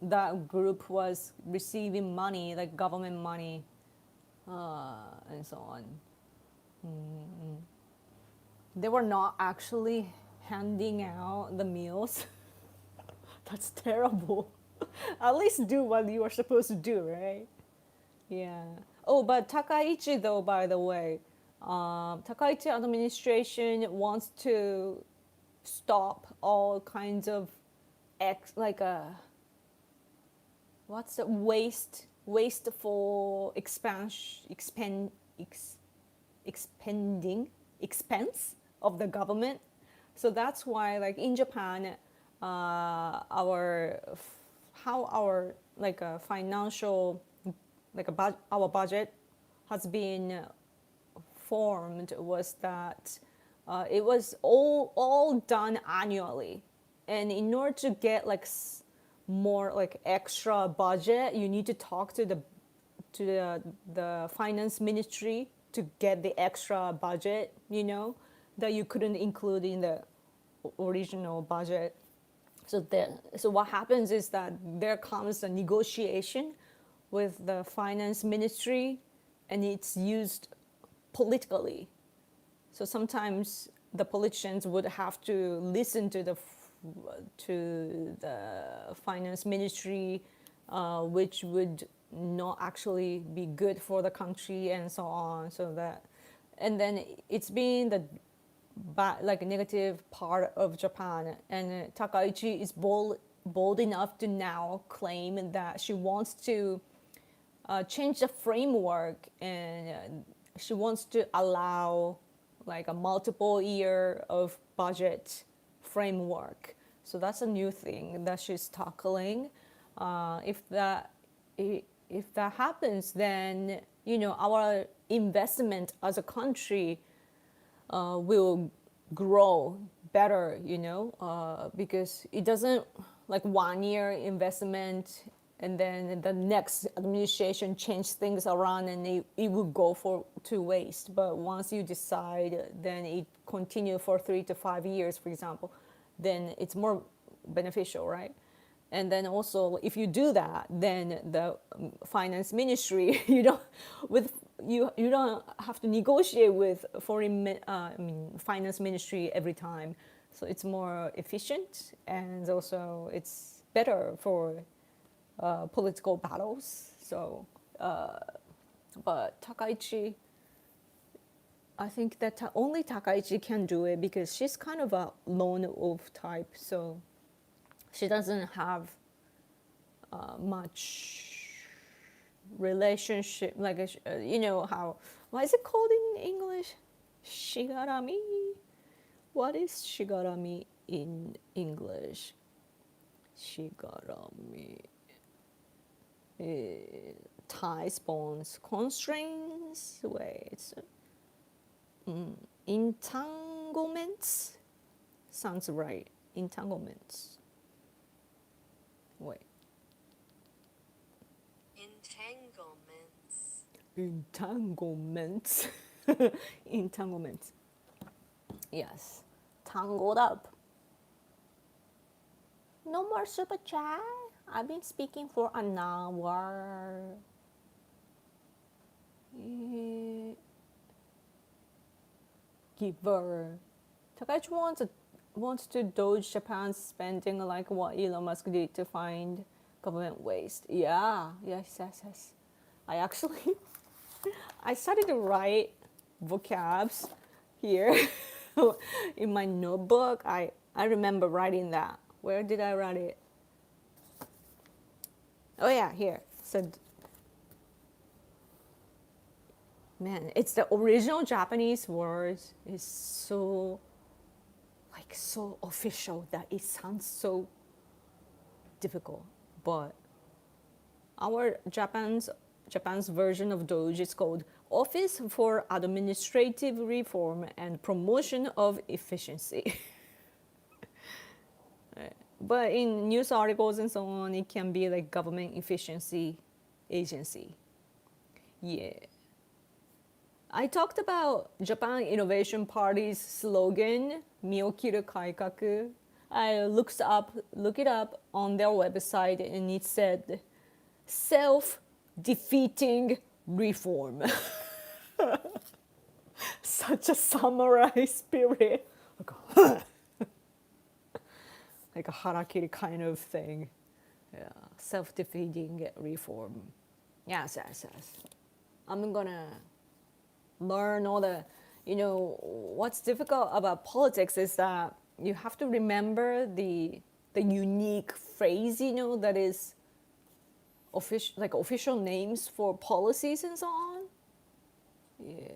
that group was receiving money, like government money, and so on. They were not actually handing out the meals. That's terrible. At least do what you are supposed to do, right? Yeah. Oh, but Takaichi, though, by the way, Takaichi administration wants to stop all kinds of what's the wasteful expending expense of the government. So that's why, like in Japan, our financial our budget has been formed was that it was all done annually, and in order to get more like extra budget, you need to talk to the finance ministry to get the extra budget, that you couldn't include in the original budget. So what happens is that there comes a negotiation with the finance ministry, and it's used politically. So sometimes the politicians would have to listen to the finance ministry, which would not actually be good for the country and so on. So that, and then it's been the like a negative part of Japan. And Takaichi is bold enough to now claim that she wants to change the framework, and she wants to allow like a multiple year of budget framework. So that's a new thing that she's tackling. If that happens, then our investment as a country will grow better, because it doesn't like 1 year investment and then the next administration change things around and it would go to waste. But once you decide, then it continue for 3 to 5 years, for example, then it's more beneficial, right? And then also, if you do that, then the finance ministry, you don't have to negotiate with finance ministry every time. So it's more efficient, and also it's better for political battles. So, but Takaichi, I think that only Takaichi can do it because she's kind of a lone wolf type. So she doesn't have much relationship, like how, what is it called in English? Shigarami. What is shigarami in English? Shigarami. Ties, bonds, constraints. Wait. Entanglements. Sounds right. Entanglements. Wait. Entanglements. Entanglements. Yes. Tangled up. No more super chat. I've been speaking for an hour. Giver. Takaichi wants to dodge Japan's spending like what Elon Musk did to find government waste. Yeah, yes. I started to write vocabs here in my notebook. I remember writing that. Where did I write it? Oh yeah, here. So, man, it's the original Japanese words is so official that it sounds so difficult. But our Japan's version of Doge is called Office for Administrative Reform and Promotion of Efficiency. But in news articles and so on, it can be like Government Efficiency Agency. Yeah. I talked about Japan Innovation Party's slogan, Miyokiru Kaikaku. I looked it up on their website, and it said, self-defeating reform. Such a samurai spirit. Like a harakiri kind of thing. Yeah, self-defeating reform. Yes. I'm gonna learn all the, what's difficult about politics is that you have to remember the unique phrase, that is official names for policies and so on. Yeah.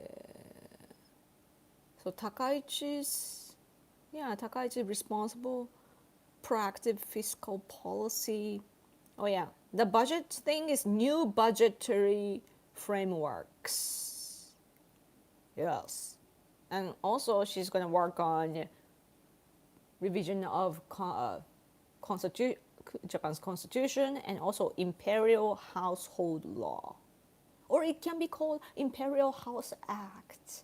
So Takaichi's responsible proactive fiscal policy. Oh yeah, the budget thing is new budgetary frameworks. Yes. And also she's going to work on revision of Japan's constitution and also imperial household law. Or it can be called Imperial House Act.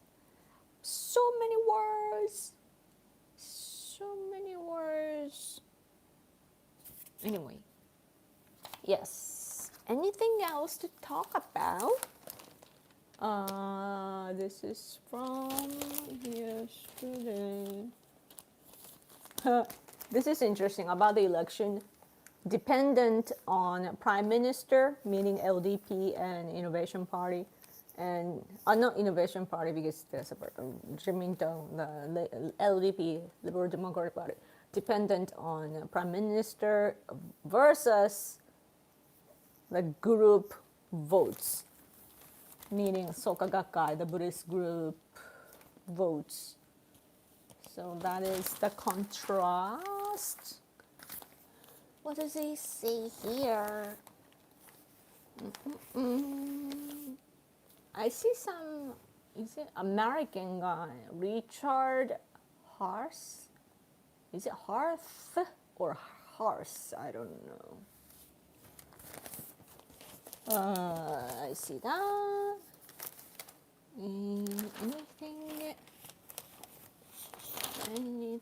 So many words. Anyway, yes. Anything else to talk about? This is from yesterday. This is interesting about the election. Dependent on Prime Minister, meaning LDP and Innovation Party, and not Innovation Party because they're separate. Zheminto, the LDP, Liberal Democratic Party, dependent on Prime Minister versus the group votes, meaning Soka Gakkai, the Buddhist group votes. So that is the contrast. What does he say here? I see some, is it American guy, Richard Harth? Is it Harth or Harth? I don't know. I see that. Anything?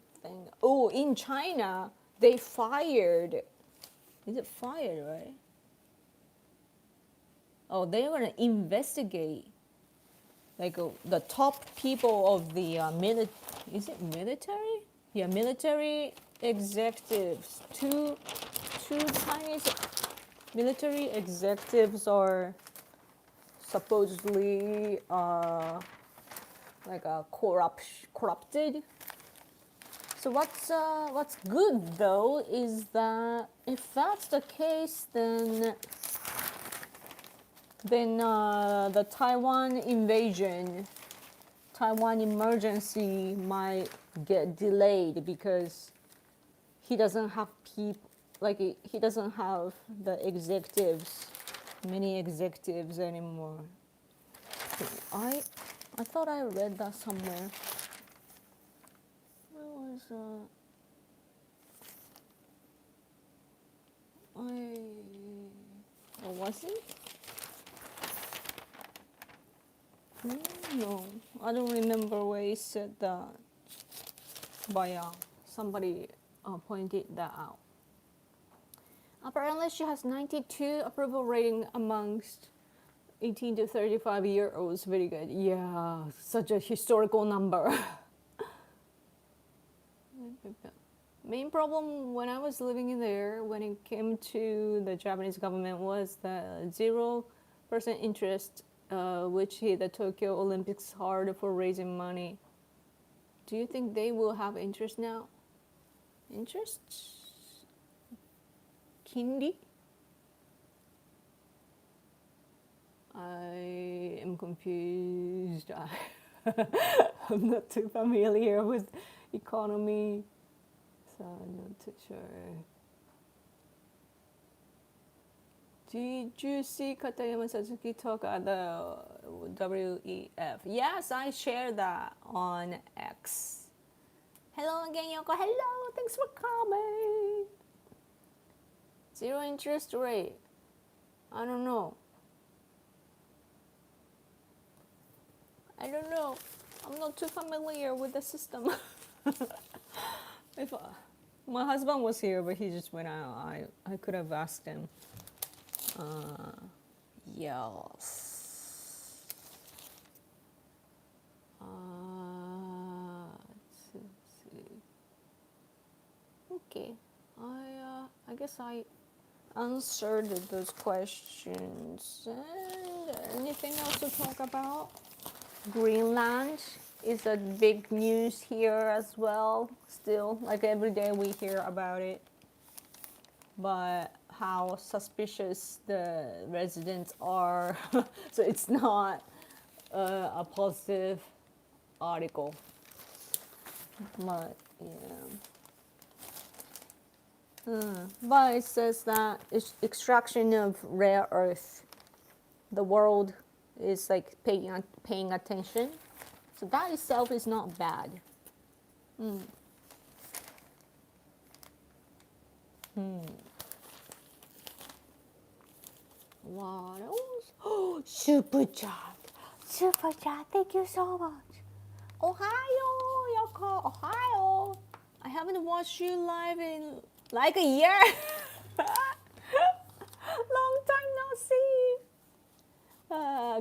Oh, in China, they fired. Is it fired, right? Oh, they're going to investigate. Like the top people of the is it military? Yeah, military executives. Two Chinese military executives are supposedly like corrupted. So what's good though is that if that's the case, then the Taiwan invasion, Taiwan emergency might get delayed because he doesn't have people, like he doesn't have the executives, many executives anymore. I thought I read that somewhere. Where was or was it? No, I don't remember where he said that. But yeah, somebody pointed that out. Apparently, she has 92 approval rating amongst 18 to 35-year-olds. Very good. Yeah, such a historical number. Main problem when I was living in there, when it came to the Japanese government, was the 0% interest, which hit the Tokyo Olympics hard for raising money. Do you think they will have interest now? Interest? Kindi? I am confused. I'm not too familiar with economy, so I'm not too sure. Did you see Katayama Sasuke talk at the WEF? Yes, I shared that on X. Hello again, Yoko. Hello, thanks for coming. 0 interest rate. I don't know. I'm not too familiar with the system. If my husband was here, but he just went out. I could have asked him. Yes. Let's see. Okay. I guess I answered those questions. And anything else to talk about? Greenland is a big news here as well. Still, like every day we hear about it. But how suspicious the residents are. So it's not a positive article. But yeah. But it says that it's extraction of rare earth. The world is like paying attention. So that itself is not bad. What else? Oh, super chat. Super chat. Thank you so much. Ohio, Yoko. Ohio. I haven't watched you live in like a year. see.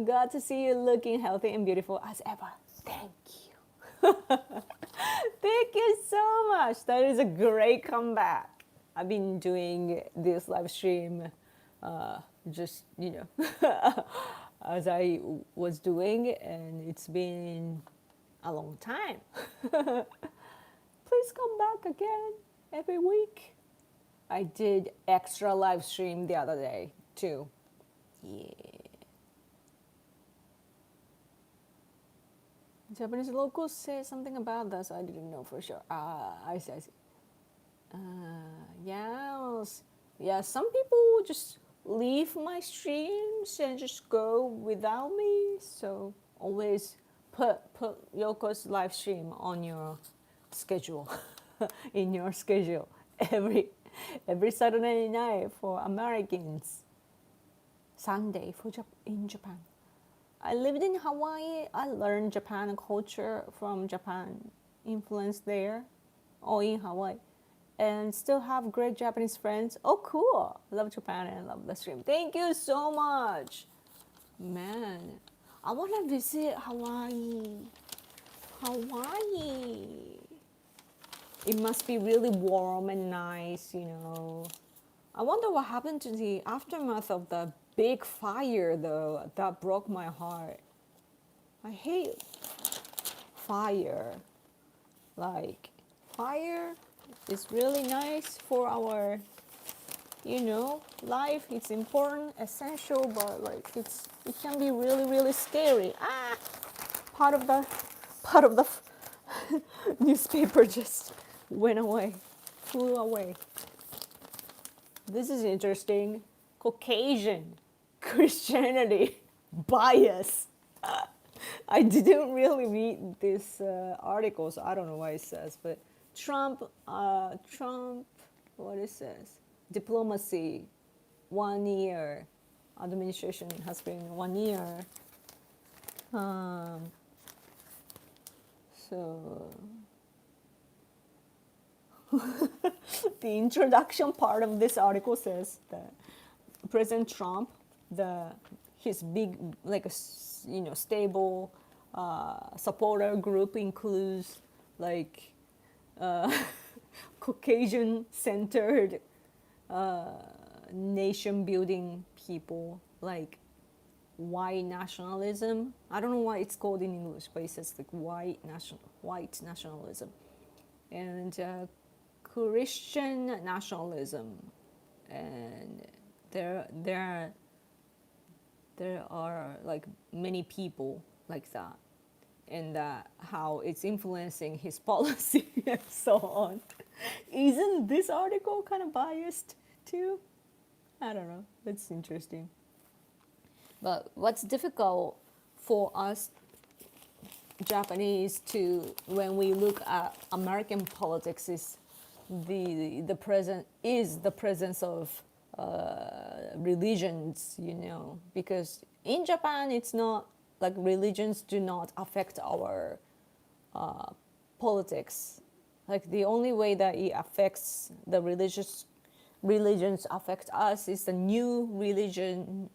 Glad to see you looking healthy and beautiful as ever. Thank you. Thank you so much. That is a great comeback. I've been doing this live stream just, as I was doing, and it's been a long time. Please come back again every week. I did extra live stream the other day too. Yeah. Japanese locals say something about that, so I didn't know for sure. I see. Yes. Yeah, some people just leave my streams and just go without me. So always put Yoko's live stream on your schedule, in your schedule every Saturday night for Americans, Sunday in Japan. I lived in Hawaii. I learned Japan culture from Japan influence there, or in Hawaii, and still have great Japanese friends. Oh, cool! Love Japan and love the stream. Thank you so much, man. I want to visit Hawaii. It must be really warm and nice, I wonder what happened to the aftermath of the big fire, though. That broke my heart. I hate fire. Like, fire is really nice for our, life. It's important, essential, but like it can be really, really scary. Part of the newspaper just went away, flew away. This is interesting. Caucasian Christianity bias. I didn't really read this article, so I don't know what it says. But Trump, what it says? Diplomacy, 1 year. Administration has been 1 year. So the introduction part of this article says that President Trump, his big, stable supporter group includes Caucasian-centered nation-building people, like white nationalism. I don't know why it's called in English, but it says white nationalism, and Christian nationalism, and there are many people like that, and how it's influencing his policy and so on. Isn't this article kind of biased too? I don't know. It's interesting. But what's difficult for us Japanese to, when we look at American politics, is the presence of religions, because in Japan it's not like religions do not affect our politics. Like the only way that it affects the religions affect us is the new religion,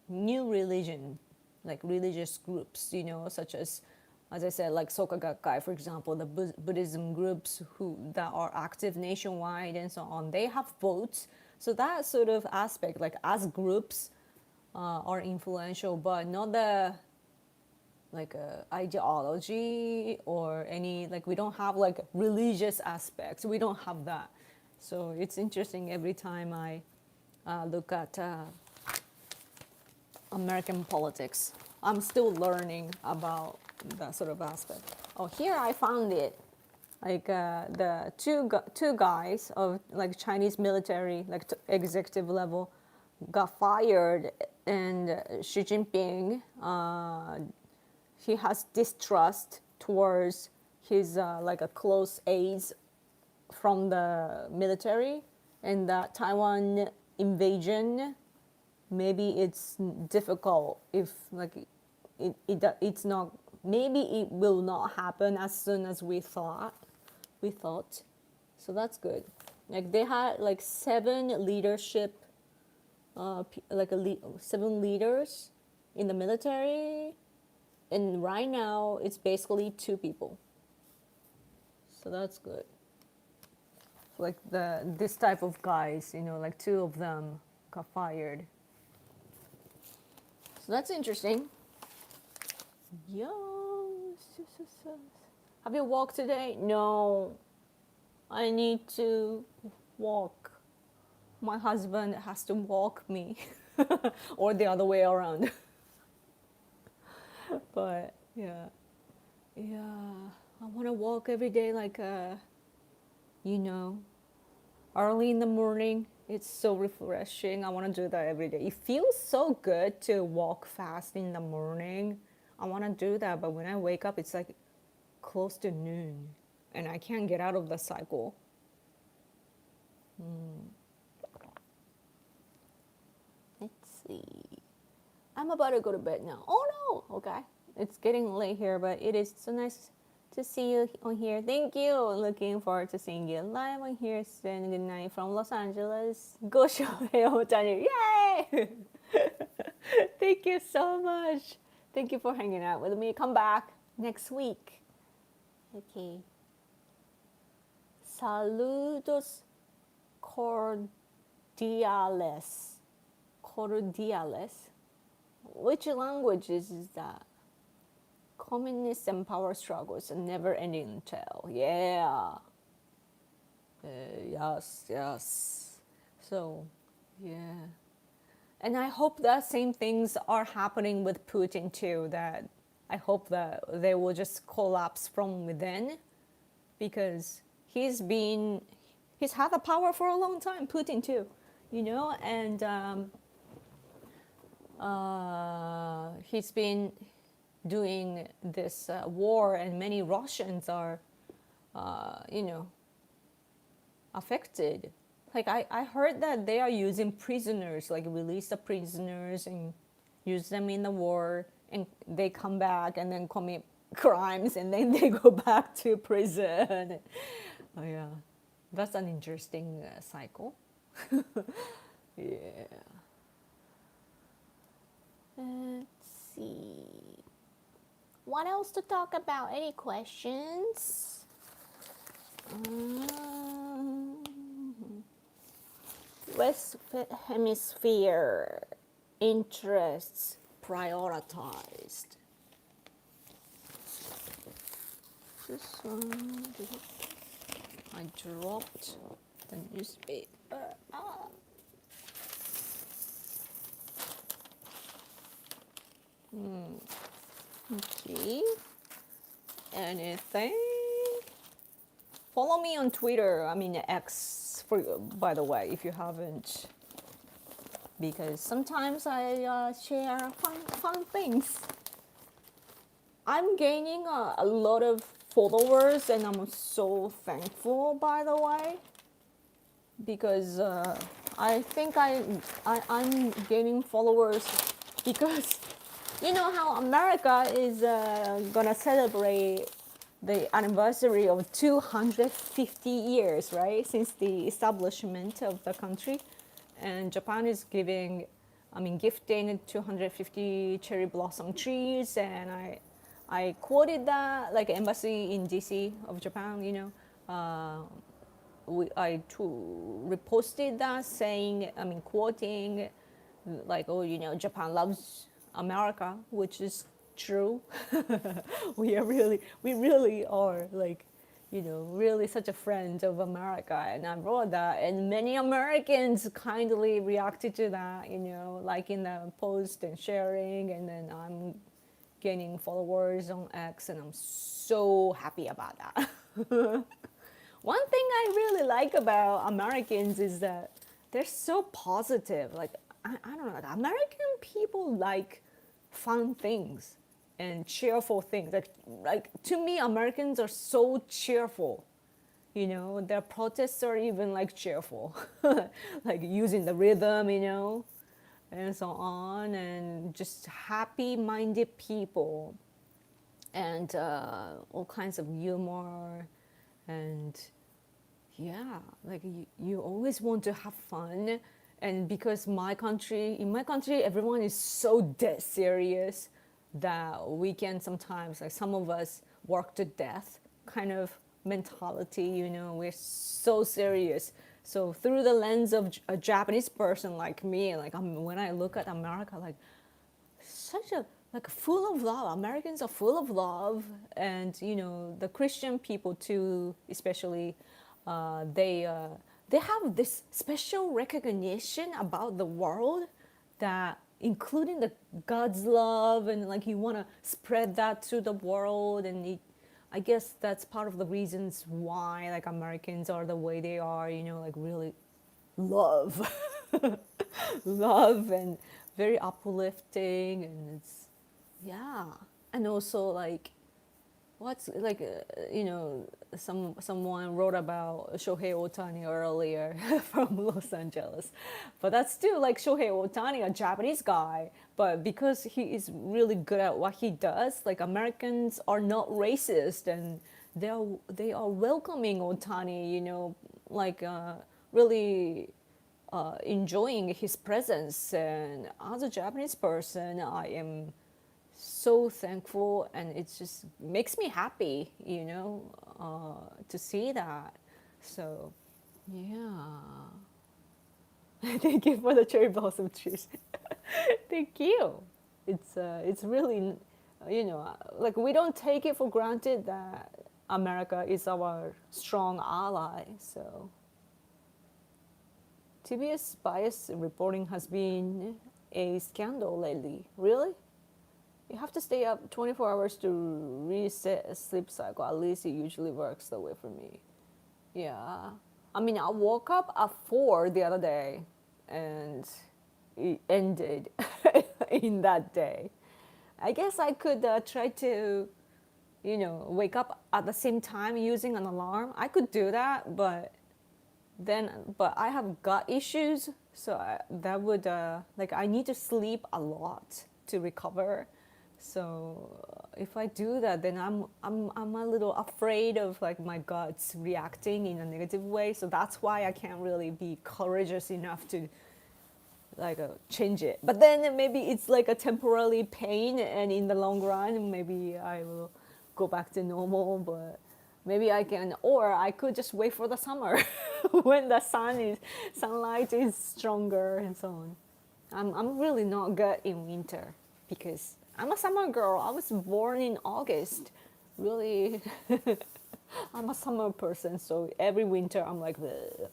like religious groups, such as I said, like Soka Gakkai, for example, the Buddhism groups that are active nationwide and so on. They have votes, so that sort of aspect, like as groups, are influential, but not the ideology or any, we don't have religious aspects. We don't have that. So it's interesting every time I look at American politics. I'm still learning about that sort of aspect. Oh, here I found it. The two guys of Chinese military, executive level, got fired, and Xi Jinping, he has distrust towards his a close aides from the military, and that Taiwan invasion, maybe it's difficult if it's not, maybe it will not happen as soon as we thought. So that's good. They had 7 leadership like 7 leaders in the military, and right now it's basically 2 people. So that's good. Like this type of guys, like 2 of them got fired. So that's interesting. Yeah. Have you walked today? No. I need to walk. My husband has to walk me, or the other way around. But yeah, I want to walk every day, like you know, early in the morning. It's so refreshing. I want to do that every day. It feels so good to walk fast in the morning. I want to do that, but when I wake up, it's like close to noon, and I can't get out of the cycle. Let's see. I'm about to go to bed now. Oh no! Okay. It's getting late here, but it is so nice to see you on here. Thank you. Looking forward to seeing you live on here soon. Good night from Los Angeles. Go Shohei Ohtani. Yay! Thank you so much. Thank you for hanging out with me. Come back next week. Okay. Saludos cordiales. Cordiales. Which language is that? Communist and power struggles, a never-ending tale. Yeah. Yes. So, yeah. And I hope that same things are happening with Putin too. That I hope that they will just collapse from within, because he's had the power for a long time. Putin too, and he's been doing this war, and many Russians are, affected. Like I heard that they are using prisoners, like release the prisoners and use them in the war, and they come back and then commit crimes, and then they go back to prison. Oh yeah, that's an interesting cycle. Yeah. Let's see. What else to talk about? Any questions? West Hemisphere interests prioritized. This one, I dropped the newspaper. Okay. Anything? Follow me on Twitter. I mean X, by the way, if you haven't, because sometimes I share fun things. I'm gaining a lot of followers, and I'm so thankful, by the way, because I think I'm gaining followers because you know how America is gonna celebrate the anniversary of 250 years, right, since the establishment of the country, and Japan is gifting 250 cherry blossom trees, and I quoted that, like embassy in DC of Japan, I reposted that saying, quoting, like, Japan loves America, which is true. we really are, like, really such a friend of America, and I wrote that, and many Americans kindly reacted to that, liking the post and sharing, and then I'm gaining followers on X, and I'm so happy about that. One thing I really like about Americans is that they're so positive. Like, I don't know, like American people like fun things and cheerful things. Like to me, Americans are so cheerful. Their protests are even like cheerful, like using the rhythm, and so on, and just happy-minded people, and all kinds of humor, and yeah, like you always want to have fun, And because in my country, everyone is so dead serious that we can sometimes, like some of us, work to death kind of mentality. We're so serious. So through the lens of a Japanese person like me, like when I look at America, like such a like full of love. Americans are full of love, and the Christian people too, especially, they have this special recognition about the world that including the God's love, and like you want to spread that to the world. And I guess that's part of the reasons why like Americans are the way they are, like really love love and very uplifting. And it's, yeah. And also like what's like someone wrote about Shohei Ohtani earlier from Los Angeles, but that's still like Shohei Ohtani, a Japanese guy, but because he is really good at what he does, like Americans are not racist, and they are welcoming Ohtani, like really enjoying his presence. And as a Japanese person, I am so thankful, and it just makes me happy, to see that. So, yeah. Thank you for the cherry blossom trees. Thank you. It's really, like we don't take it for granted that America is our strong ally. So, TBS bias reporting has been a scandal lately. Really? You have to stay up 24 hours to reset a sleep cycle. At least it usually works that way for me. Yeah. I mean, I woke up at 4 the other day, and it ended in that day. I guess I could try to, wake up at the same time using an alarm. I could do that, but I have gut issues, so that would like I need to sleep a lot to recover. So if I do that, then I'm a little afraid of like my guts reacting in a negative way. So that's why I can't really be courageous enough to like change it. But then maybe it's like a temporary pain, and in the long run, maybe I will go back to normal. But maybe I can, or I could just wait for the summer when the sunlight is stronger and so on. I'm really not good in winter because I'm a summer girl. I was born in August. Really, I'm a summer person. So every winter I'm like, bleh.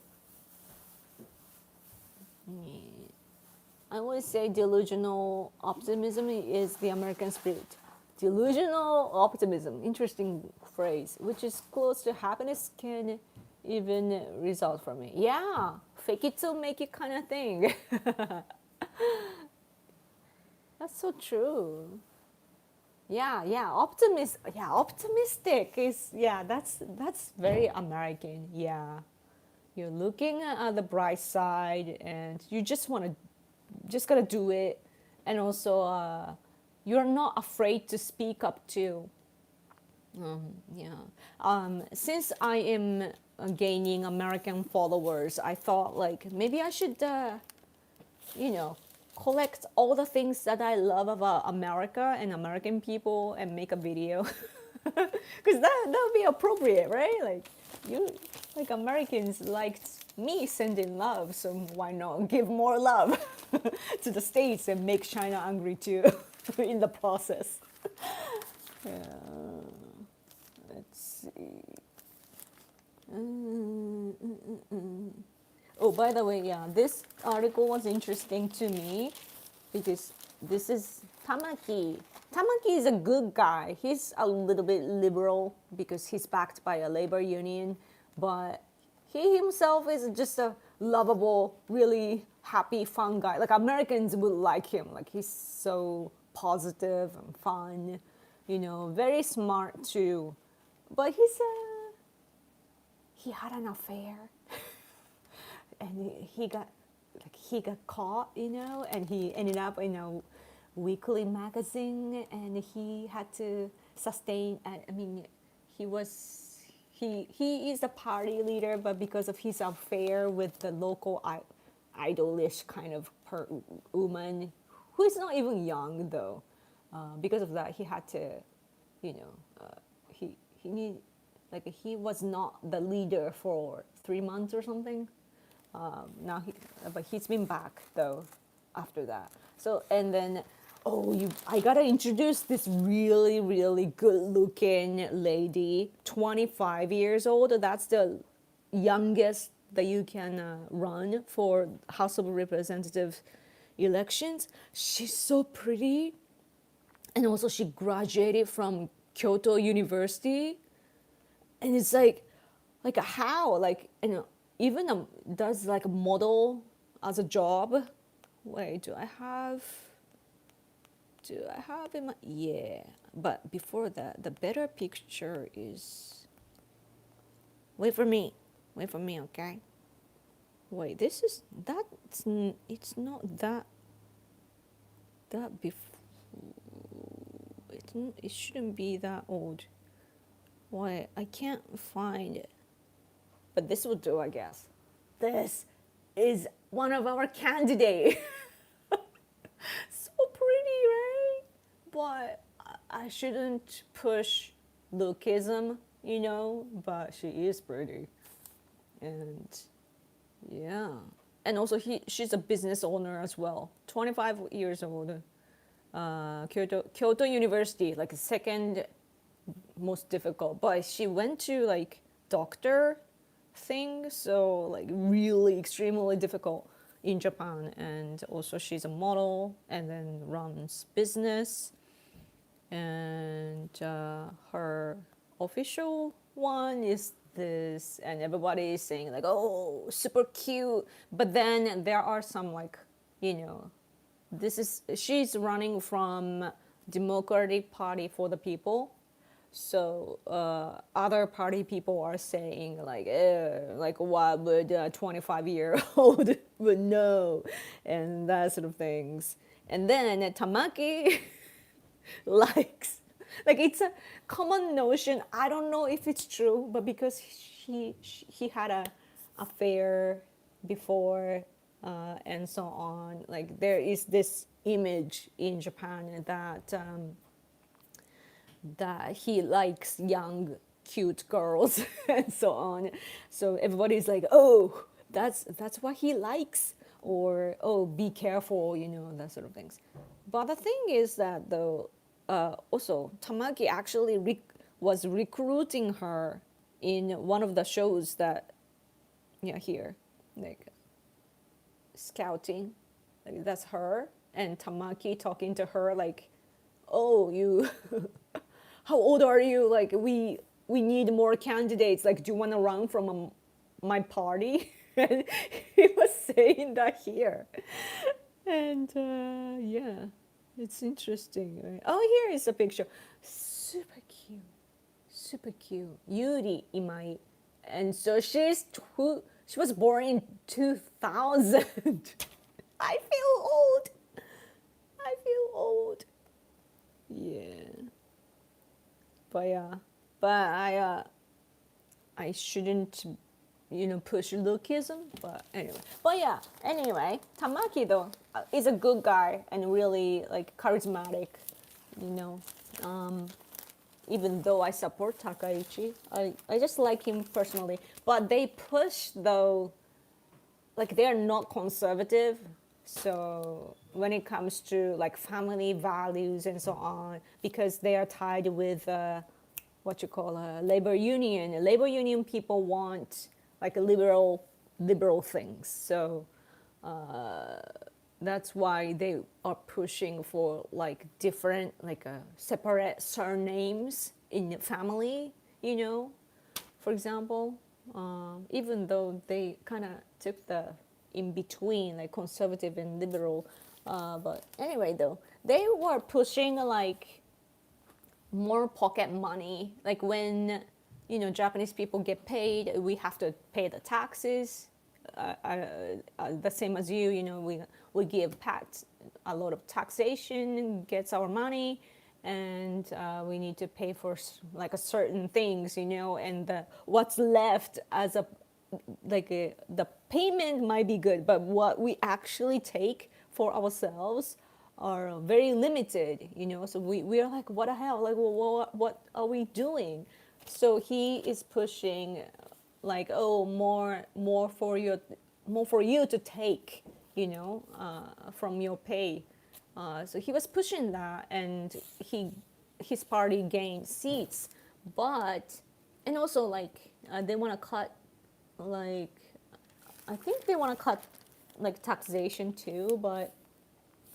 I always say delusional optimism is the American spirit. Delusional optimism, interesting phrase, which is close to happiness can even result from it. Yeah, fake it till make it kind of thing. That's so true. Yeah, optimistic is, that's very American. Yeah. You're looking at the bright side, and you just gotta do it. And also, you're not afraid to speak up too. Yeah. Since I am gaining American followers, I thought like maybe I should, you know, collect all the things that I love about America and American people and make a video. Because that would be appropriate, right? Like Americans liked me sending love, so why not give more love to the States and make China angry too in the process. Yeah. Let's see. Oh, by the way, yeah, this article was interesting to me because this is Tamaki. Tamaki is a good guy. He's a little bit liberal because he's backed by a labor union, but he himself is just a lovable, really happy, fun guy. Like Americans would like him. Like he's so positive and fun, very smart too. But he had an affair. And he got caught, and he ended up in a weekly magazine, and he had to sustain. I mean, he is a party leader, but because of his affair with the local idolish kind of woman who is not even young though. Because of that, he had to, you know, he need like he was not the leader for 3 months or something. Now but he's been back though after that. So and then I gotta introduce this really really good looking lady, 25 years old. That's the youngest that you can run for House of Representatives elections. She's so pretty, and also she graduated from Kyoto University, and it's like how even does like a model as a job. Wait, do I have in my, yeah, but before that the better picture is, wait for me, okay. Wait, this is that's it's not that before, it shouldn't be that old. Why I can't find it, but this will do, I guess. This is one of our candidates. So pretty, right? But I shouldn't push lookism, but she is pretty. And yeah. And also she's a business owner as well. 25 years old. Kyoto University, like second most difficult. But she went to like doctor thing, so like really extremely difficult in Japan. And also she's a model and then runs business. And her official one is this, and everybody is saying like, oh, super cute. But then there are some like, she's running from Democratic Party for the People. So other party people are saying like why would a 25-year-old would know, and that sort of things. And then Tamaki likes, like it's a common notion. I don't know if it's true, but because he had a affair before and so on. Like there is this image in Japan that he likes young, cute girls and so on. So everybody's like, oh, that's what he likes, or oh, be careful, that sort of things. But the thing is that though, also Tamaki actually was recruiting her in one of the shows that, here, like scouting, like that's her, and Tamaki talking to her like, oh, you how old are you, like we need more candidates, like do you want to run from my party? And he was saying that here. And yeah, it's interesting, right? Oh, here is a picture. Super cute Yuri Imai. And so she was born in 2000. I feel old. Yeah. But I shouldn't, push lookism. But anyway, Tamaki though is a good guy and really like charismatic, even though I support Takaichi, I just like him personally. But they push though, like they're not conservative. So when it comes to like family values and so on, because they are tied with what you call a labor union. Labor union people want like a liberal things. So that's why they are pushing for like different, like separate surnames in the family, for example. Even though they kind of took the in between, like conservative and liberal. But anyway, though, they were pushing like more pocket money. Like when, Japanese people get paid, we have to pay the taxes. The same as we give a lot of taxation, gets our money, and we need to pay for like a certain things, and what's left as a the payment might be good, but what we actually take for ourselves are very limited, so we're like, what the hell, like, what are we doing? So he is pushing, like, oh, more for you to take, from your pay. So he was pushing that, and his party gained seats, but and also, like, they want to cut, like, I think they want to cut, like, taxation too, but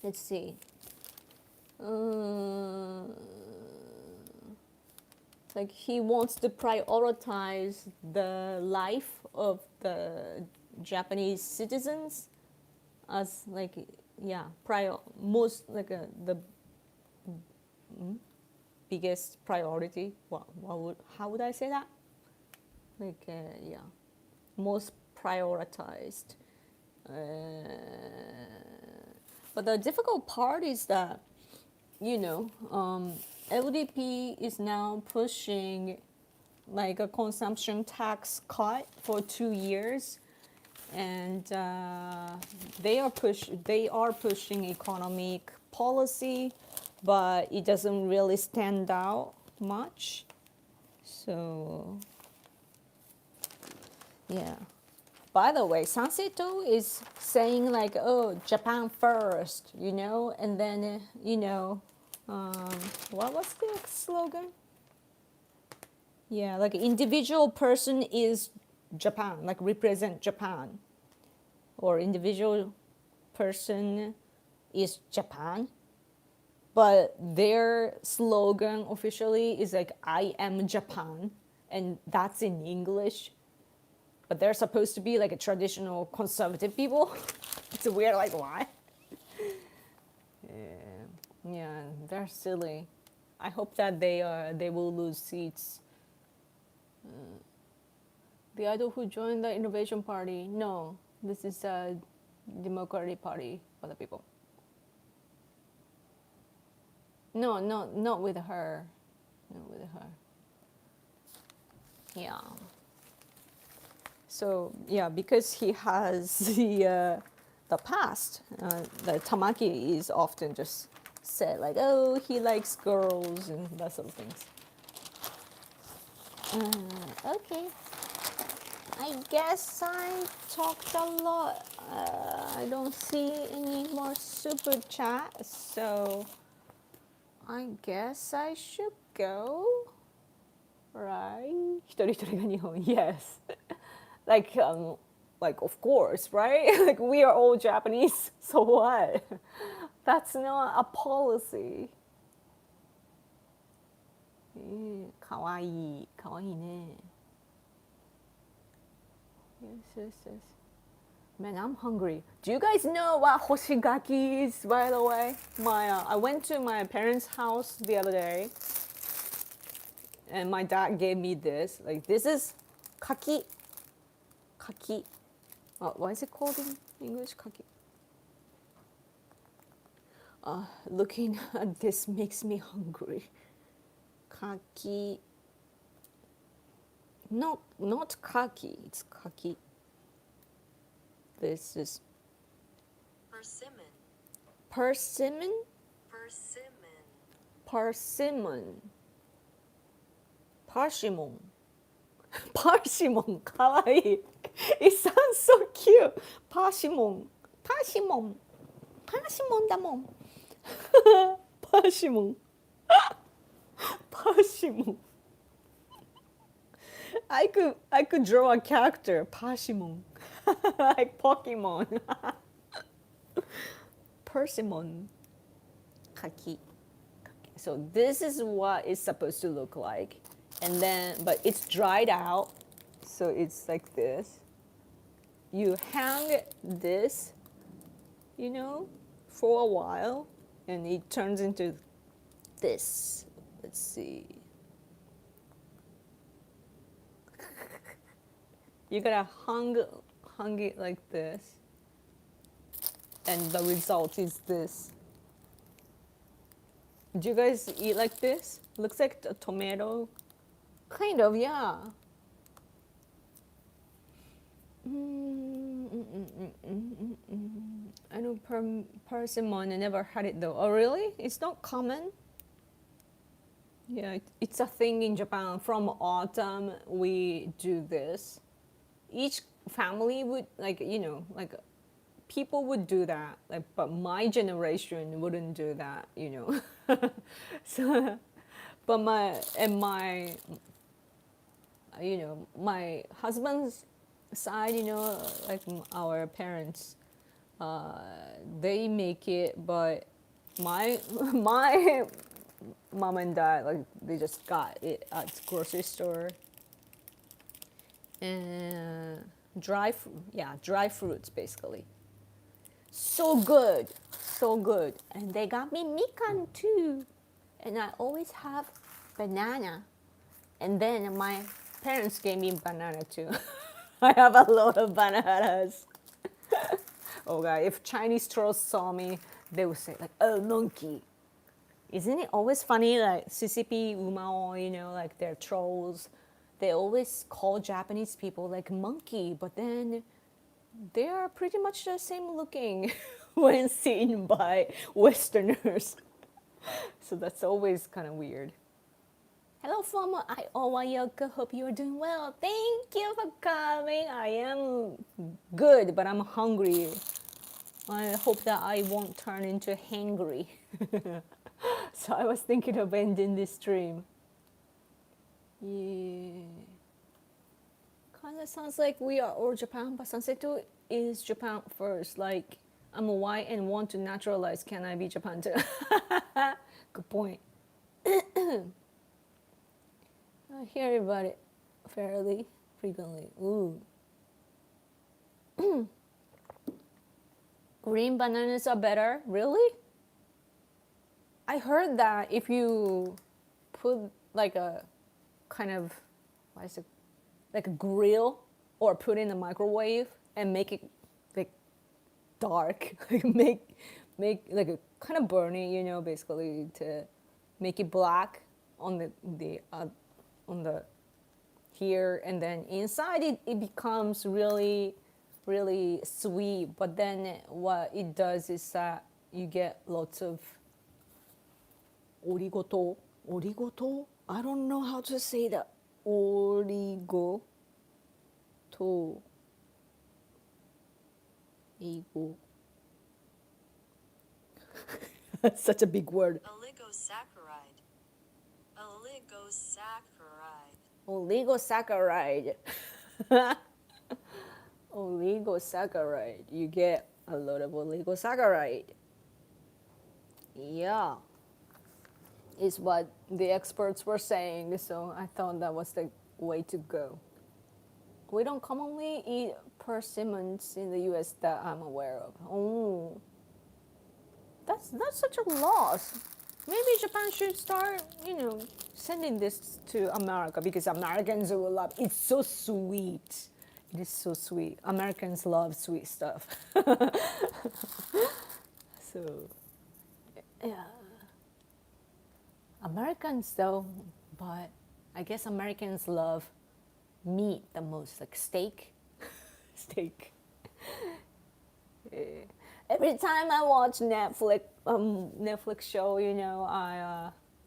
let's see. Like, he wants to prioritize the life of the Japanese citizens as, like, yeah, most, like, the biggest priority. How would I say that? Like, yeah, most prioritized. But the difficult part is that, LDP is now pushing, like, a consumption tax cut for 2 years, and they are pushing economic policy, but it doesn't really stand out much. So, yeah. By the way, Sanseto is saying, like, oh, Japan first, and then, what was the slogan? Yeah, like, individual person is Japan, like, represent Japan. Or individual person is Japan. But their slogan officially is, like, I am Japan, and that's in English. But they're supposed to be, like, a traditional conservative people. It's weird, like, why? Yeah, they're silly. I hope that they will lose seats. The idol who joined the Innovation Party. No, this is a Democratic Party for the people. No, not with her. Not with her. Yeah. So, yeah, because he has the past, the Tamaki is often just said, like, oh, he likes girls and that sort of things. Okay. I guess I talked a lot. I don't see any more super chat, so I guess I should go. Right? 一人一人が日本 Yes. Like, of course, right? Like, we are all Japanese, so what? That's not a policy. かわいい。かわいいね。Yes. Man, I'm hungry. Do you guys know what hoshigaki is, by the way? I went to my parents' house the other day, and my dad gave me this. Like, this is kaki. Kaki. What is it called in English? Kaki. Looking at this makes me hungry. Kaki. No, not kaki. It's kaki. This is persimmon. Persimmon? Persimmon. Parsimon. Parsimon. Kawaii. It sounds so cute. Parsimon. Parsimon. Parsimon だもん。Parsimon. Parsimon. I could draw a character, Parsimon. Like Pokemon. Persimmon. Kaki. So this is what it's supposed to look like. And then, but it's dried out. So it's like this. You hang this, for a while. And it turns into this. Let's see. You gotta hung it like this. And the result is this. Do you guys eat like this? Looks like a tomato. Kind of, yeah. I know persimmon. I never had it though. Oh, really? It's not common. Yeah, it's a thing in Japan. From autumn, we do this. Each family would like people would do that. Like, but my generation wouldn't do that. So, but my husband's side, like our parents, they make it, but my my mom and dad, like, they just got it at the grocery store. And dry fruits basically. So good, so good. And they got me mikan too. And I always have banana. And then my parents gave me banana too. I have a lot of bananas. Oh god, if Chinese trolls saw me, they would say like, "Oh, monkey." Isn't it always funny, like CCP, Umao, like they're trolls. They always call Japanese people like monkey, but then they are pretty much the same looking when seen by Westerners. So that's always kind of weird. Hello from Iowa. Hope you are doing well. Thank you for coming. I am good, but I'm hungry. I hope that I won't turn into hangry. So I was thinking of ending this stream. Yeah. Kind of sounds like we are all Japan, but Sanseto is Japan first. Like, I'm white and want to naturalize. Can I be Japan too? Good point. I hear about it fairly frequently. Ooh. Green bananas are better? Really? I heard that if you put like a kind of, what is it, like a grill, or put in a microwave and make it like dark, like make like a kind of burn it, basically to make it black on the here, and then inside it becomes really really sweet. But then what it does is that you get lots of origoto. I don't know how to say that. Origoto. Ego. That's such a big word. Oligosaccharide. Oligosaccharide. Oligosaccharide. You get a lot of oligosaccharide. Yeah. Is what the experts were saying, so I thought that was the way to go. We don't commonly eat persimmons in the US that I'm aware of. Oh, that's such a loss. Maybe Japan should start, sending this to America, because Americans will love it. It's so sweet. It is so sweet. Americans love sweet stuff. So, yeah. Americans though, but I guess Americans love meat the most, like steak. Steak. Yeah. Every time I watch Netflix show,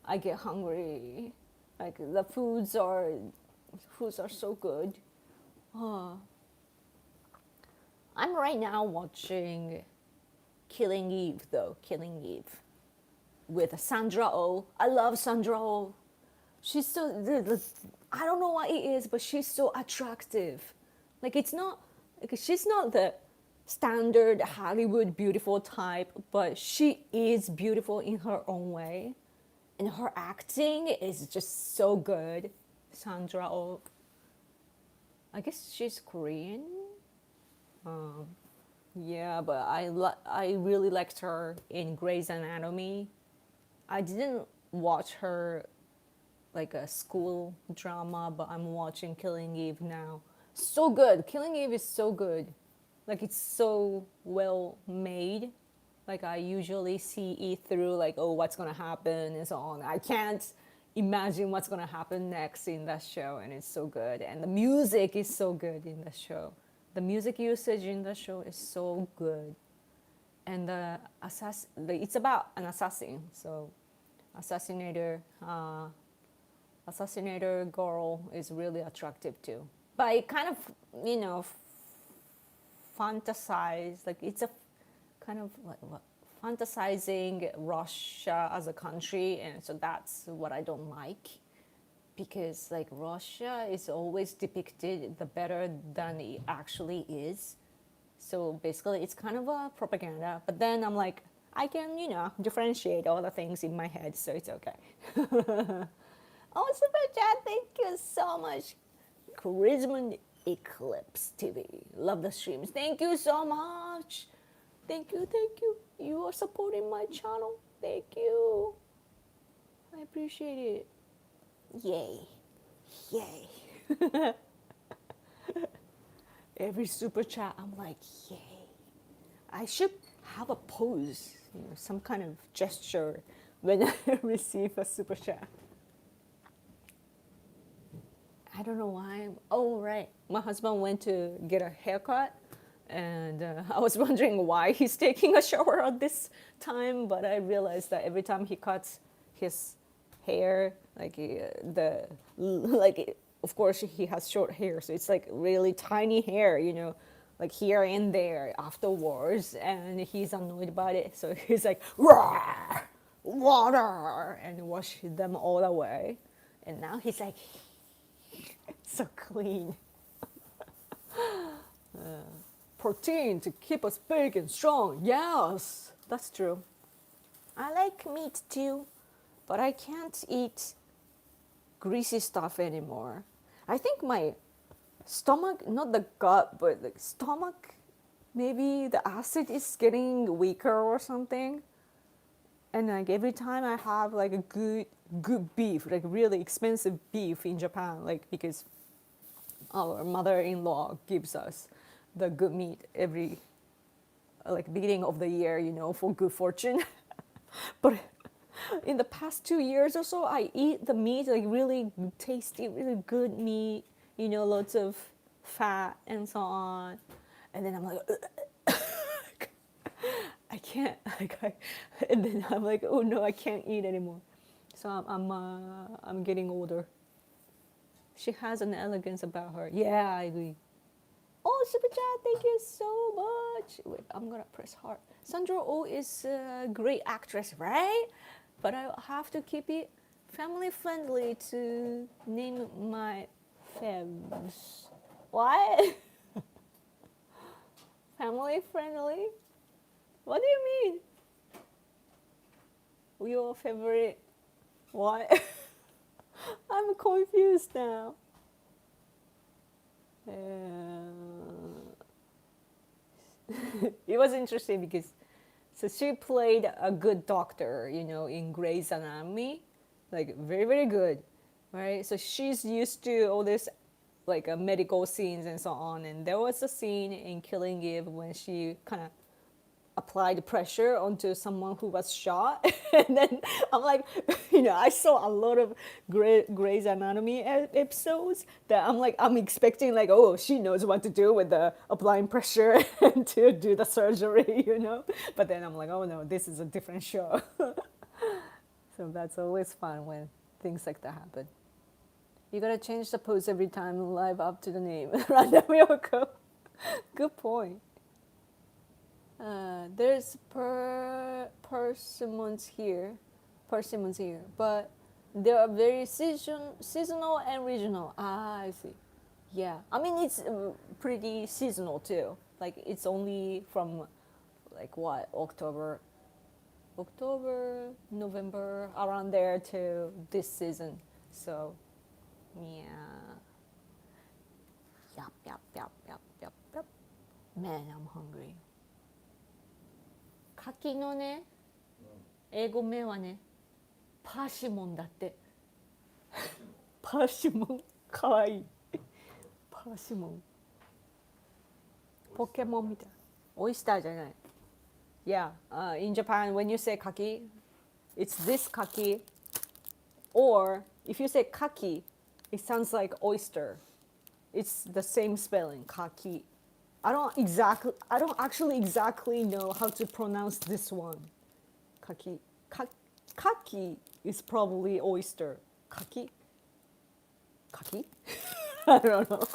I get hungry. Like the foods are so good. Oh. I'm right now watching Killing Eve though. Killing Eve with Sandra Oh. I love Sandra Oh. She's so, I don't know what it is, but she's so attractive. Like, it's not, like, she's not the standard Hollywood beautiful type, but she is beautiful in her own way. And her acting is just so good. Sandra Oh. I guess she's Korean. Yeah, but I really liked her in Grey's Anatomy. I didn't watch her like a school drama, but I'm watching Killing Eve now. So good. Killing Eve is so good. Like, it's so well made. Like, I usually see it through, like, oh, what's gonna happen and so on. I can't imagine what's gonna happen next in that show, and it's so good. And the music is so good in the show. The music usage in the show is so good, and it's about an assassin. So, assassinator, assassinator girl is really attractive too. But it kind of, you know, fantasize like it's a kind of like what fantasizing Russia as a country, and so that's what I don't like, because like Russia is always depicted the better than it actually is. So basically it's kind of a propaganda, but then I'm like, I can, you know, differentiate all the things in my head, so it's okay. Oh, super chat, thank you so much. Charisma Eclipse TV, love the streams, thank you so much. Thank you, thank you. You are supporting my channel. Thank you. I appreciate it. Yay. Yay. Every super chat, I'm like, yay. I should have a pose, you know, some kind of gesture when I receive a super chat. I don't know why. Oh, right. My husband went to get a haircut, and I was wondering why he's taking a shower at this time, but I realized that every time he cuts his hair, of course he has short hair, so it's like really tiny hair, you know, like here and there afterwards, and he's annoyed about it, so he's like, "Rawr, water," and wash them all away, and now he's like so clean. Protein to keep us big and strong. Yes, that's true. I like meat too, but I can't eat greasy stuff anymore. I think my stomach, not the gut, but the stomach, maybe the acid is getting weaker or something. And like every time I have like a good beef, like really expensive beef in Japan, like because our mother-in-law gives us the good meat every like beginning of the year, you know, for good fortune. But in the past 2 years or so, I eat the meat, like really tasty, really good meat, you know, lots of fat and so on. And then I'm like, I can't, and then I'm like, oh no, I can't eat anymore. So I'm getting older. She has an elegance about her. Yeah, I agree. Oh, super chat, thank you so much. Wait, I'm gonna press hard. Sandra Oh is a great actress, right? But I have to keep it family friendly to name my fams. What? Family friendly? What do you mean? Your favorite? What? I'm confused now. It was interesting because so she played a good doctor, you know, in Grey's Anatomy, like very very good, right? So she's used to all this like medical scenes and so on. And there was a scene in Killing Eve when she kind of applied pressure onto someone who was shot. And then I'm like, you know, I saw a lot of Grey's Anatomy episodes that I'm like, I'm expecting like, oh, she knows what to do with the applying pressure and to do the surgery, you know. But then I'm like, oh no, this is a different show. So that's always fun when things like that happen. You gotta change the pose every time live up to the name. Random Yoko. Good point. There's persimmons here, but they are very seasonal and regional. Ah, I see. Yeah, I mean it's pretty seasonal too. Like it's only from like what October, November, around there to this season. So yeah. Yup. Man, I'm hungry. 柿のね、英語名はね、パーシモンだって。パーシモン、かわいい。パーシモン。ポケモンみたい。オイスターじゃない。Yeah, in Japan, when you say kaki, it's this kaki, or if you say kaki, it sounds like oyster. It's the same spelling, kaki. I don't actually exactly know how to pronounce this one. Kaki. Kaki is probably oyster. Kaki? Kaki? I don't know.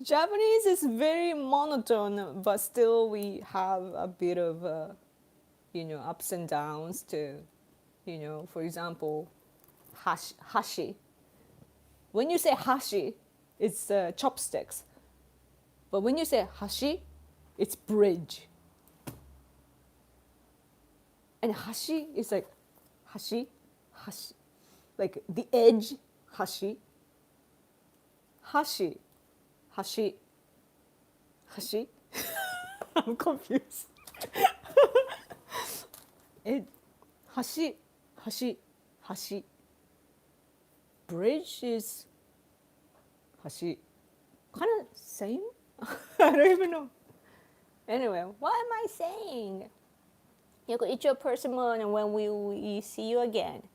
Japanese is very monotone, but still we have a bit of, ups and downs to, for example, hashi. When you say hashi, it's chopsticks. But when you say hashi, it's bridge. And hashi is like hashi, like the edge, hashi. Hashi, hashi, hashi. I'm confused. Hashi, hashi. Bridge is hashi. Kind of same? I don't even know. Anyway, what am I saying? You could eat your persimmon when we see you again.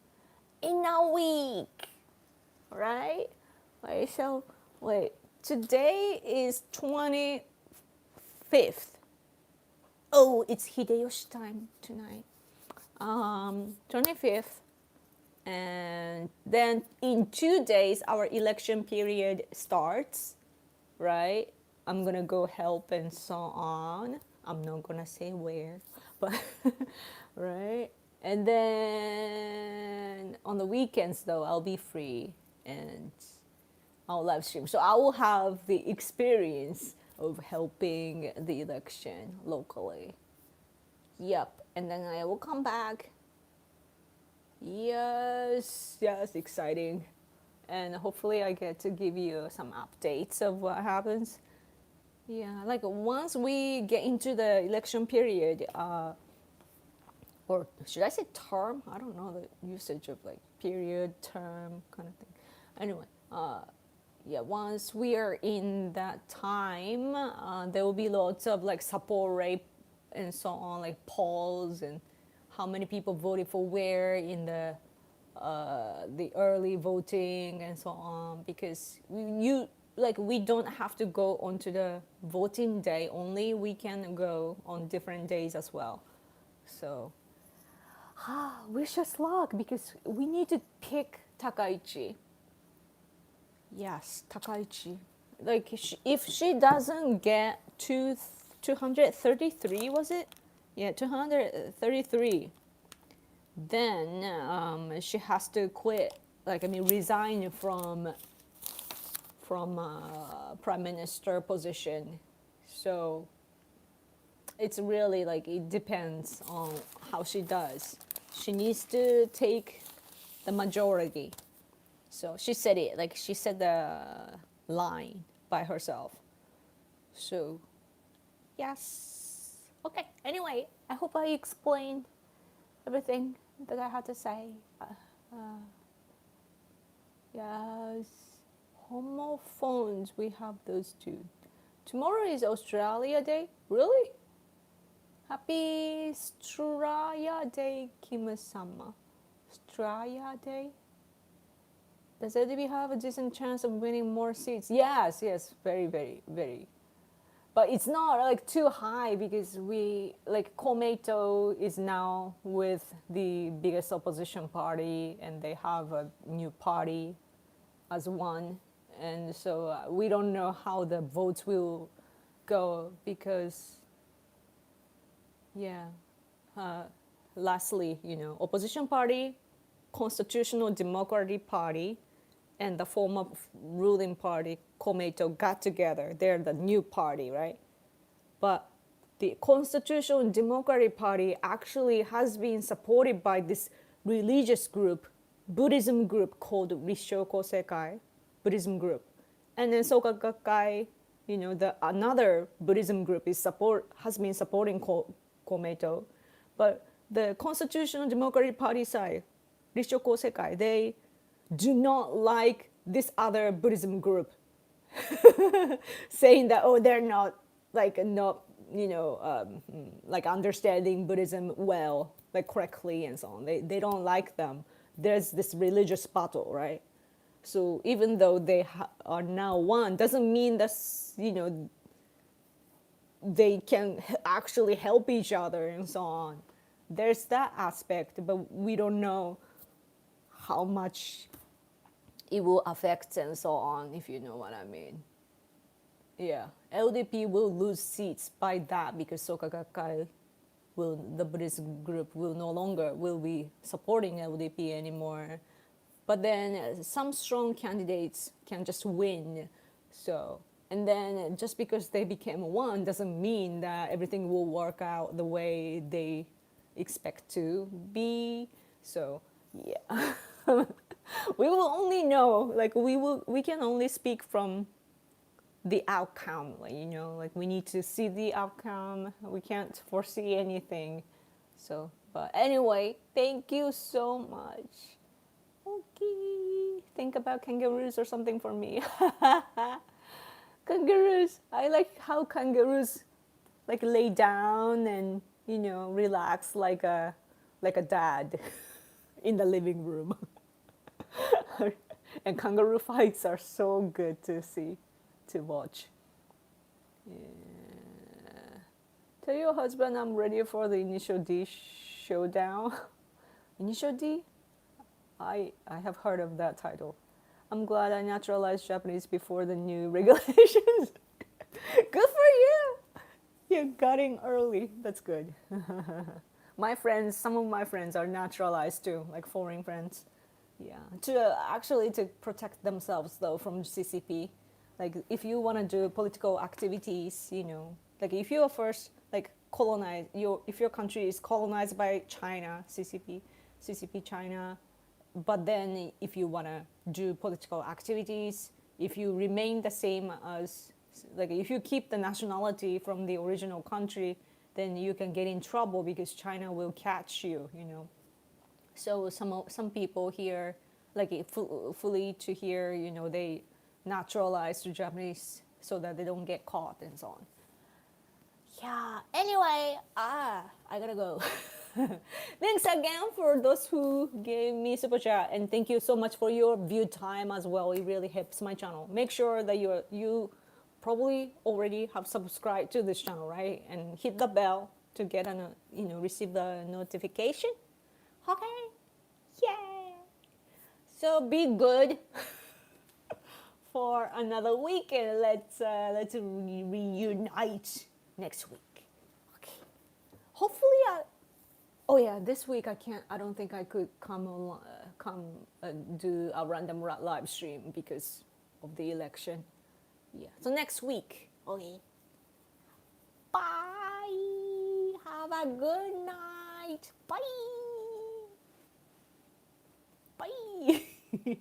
In a week. Right? Wait, so, today is 25th. Oh, it's Hideyoshi time tonight. 25th. And then in 2 days, our election period starts, right? I'm gonna go help and so on. I'm not gonna say where, but right. And then on the weekends, though, I'll be free and I'll live stream. So I will have the experience of helping the election locally. Yep. And then I will come back. Yes, exciting. And hopefully I get to give you some updates of what happens. Yeah, like once we get into the election period, or should I say term? I don't know the usage of like period, term kind of thing. Anyway, once we are in that time, there will be lots of like support rate and so on, like polls and how many people voted for where in the early voting and so on, because we don't have to go onto the voting day only. We can go on different days as well. So, wish us luck because we need to pick Takaichi. Yes, Takaichi. Like if she doesn't get 233, was it? Yeah, 233. Then she has to quit. Resign from prime minister position. So it's really like it depends on how she does. She needs to take the majority. So she said it, like she said the line by herself. So yes. Okay. Anyway, I hope I explained everything that I had to say. Yes. Homophones, we have those two. Tomorrow is Australia Day. Really? Happy Straya Day, Kim-sama. Straya Day? Does LDP have a decent chance of winning more seats? Yes, very, very, very. But it's not like too high because Komeito is now with the biggest opposition party and they have a new party as one. And so we don't know how the votes will go because, lastly, opposition party, Constitutional Democratic Party, and the former ruling party, Komeito, got together. They're the new party, right? But the Constitutional Democratic Party actually has been supported by this religious group, Buddhism group called Rishoko Sekai, Buddhism group. And then Soka Gakkai, the another Buddhism group has been supporting Komeito. But the Constitutional Democratic Party side, Rishoko Sekai, they do not like this other Buddhism group saying that, they're not understanding Buddhism well, like correctly and so on. They don't like them. There's this religious battle, right? So even though they are now one, doesn't mean that, they can actually help each other and so on. There's that aspect, but we don't know how much it will affect and so on, if you know what I mean. Yeah, LDP will lose seats by that because Soka Gakkai will, the Buddhist group will no longer will be supporting LDP anymore. But then some strong candidates can just win. So, and then just because they became one doesn't mean that everything will work out the way they expect to be. So, yeah. We will only know, like we can only speak from the outcome, like, you know, like we need to see the outcome. We can't foresee anything. So, but anyway, thank you so much. Okay, think about kangaroos or something for me. Kangaroos, I like how kangaroos like lay down and, you know, relax like a dad in the living room. And kangaroo fights are so good to see, to watch. Yeah. Tell your husband I'm ready for the initial D showdown. Initial D? I have heard of that title. I'm glad I naturalized Japanese before the new regulations. Good for you! You got in early. That's good. My friends, some of my friends are naturalized too, like foreign friends. Yeah, to actually to protect themselves though from CCP. Like if you want to do political activities, you know, like if you are first like colonized, if your country is colonized by China, CCP China, but then if you want to do political activities, if you remain the same as, like if you keep the nationality from the original country, then you can get in trouble because China will catch you, you know. So some people here, like fully to here, you know, they naturalize to Japanese so that they don't get caught and so on. Yeah. Anyway, I gotta go. Thanks again for those who gave me super chat, and thank you so much for your view time as well. It really helps my channel. Make sure that you probably already have subscribed to this channel, right? And hit the bell to get receive the notification. Okay. Yeah. So be good for another week, and let's reunite next week. Okay. Hopefully, oh yeah, this week I can't. I don't think I could come do a random live stream because of the election. Yeah. So next week. Okay. Bye. Have a good night. Bye. Bye.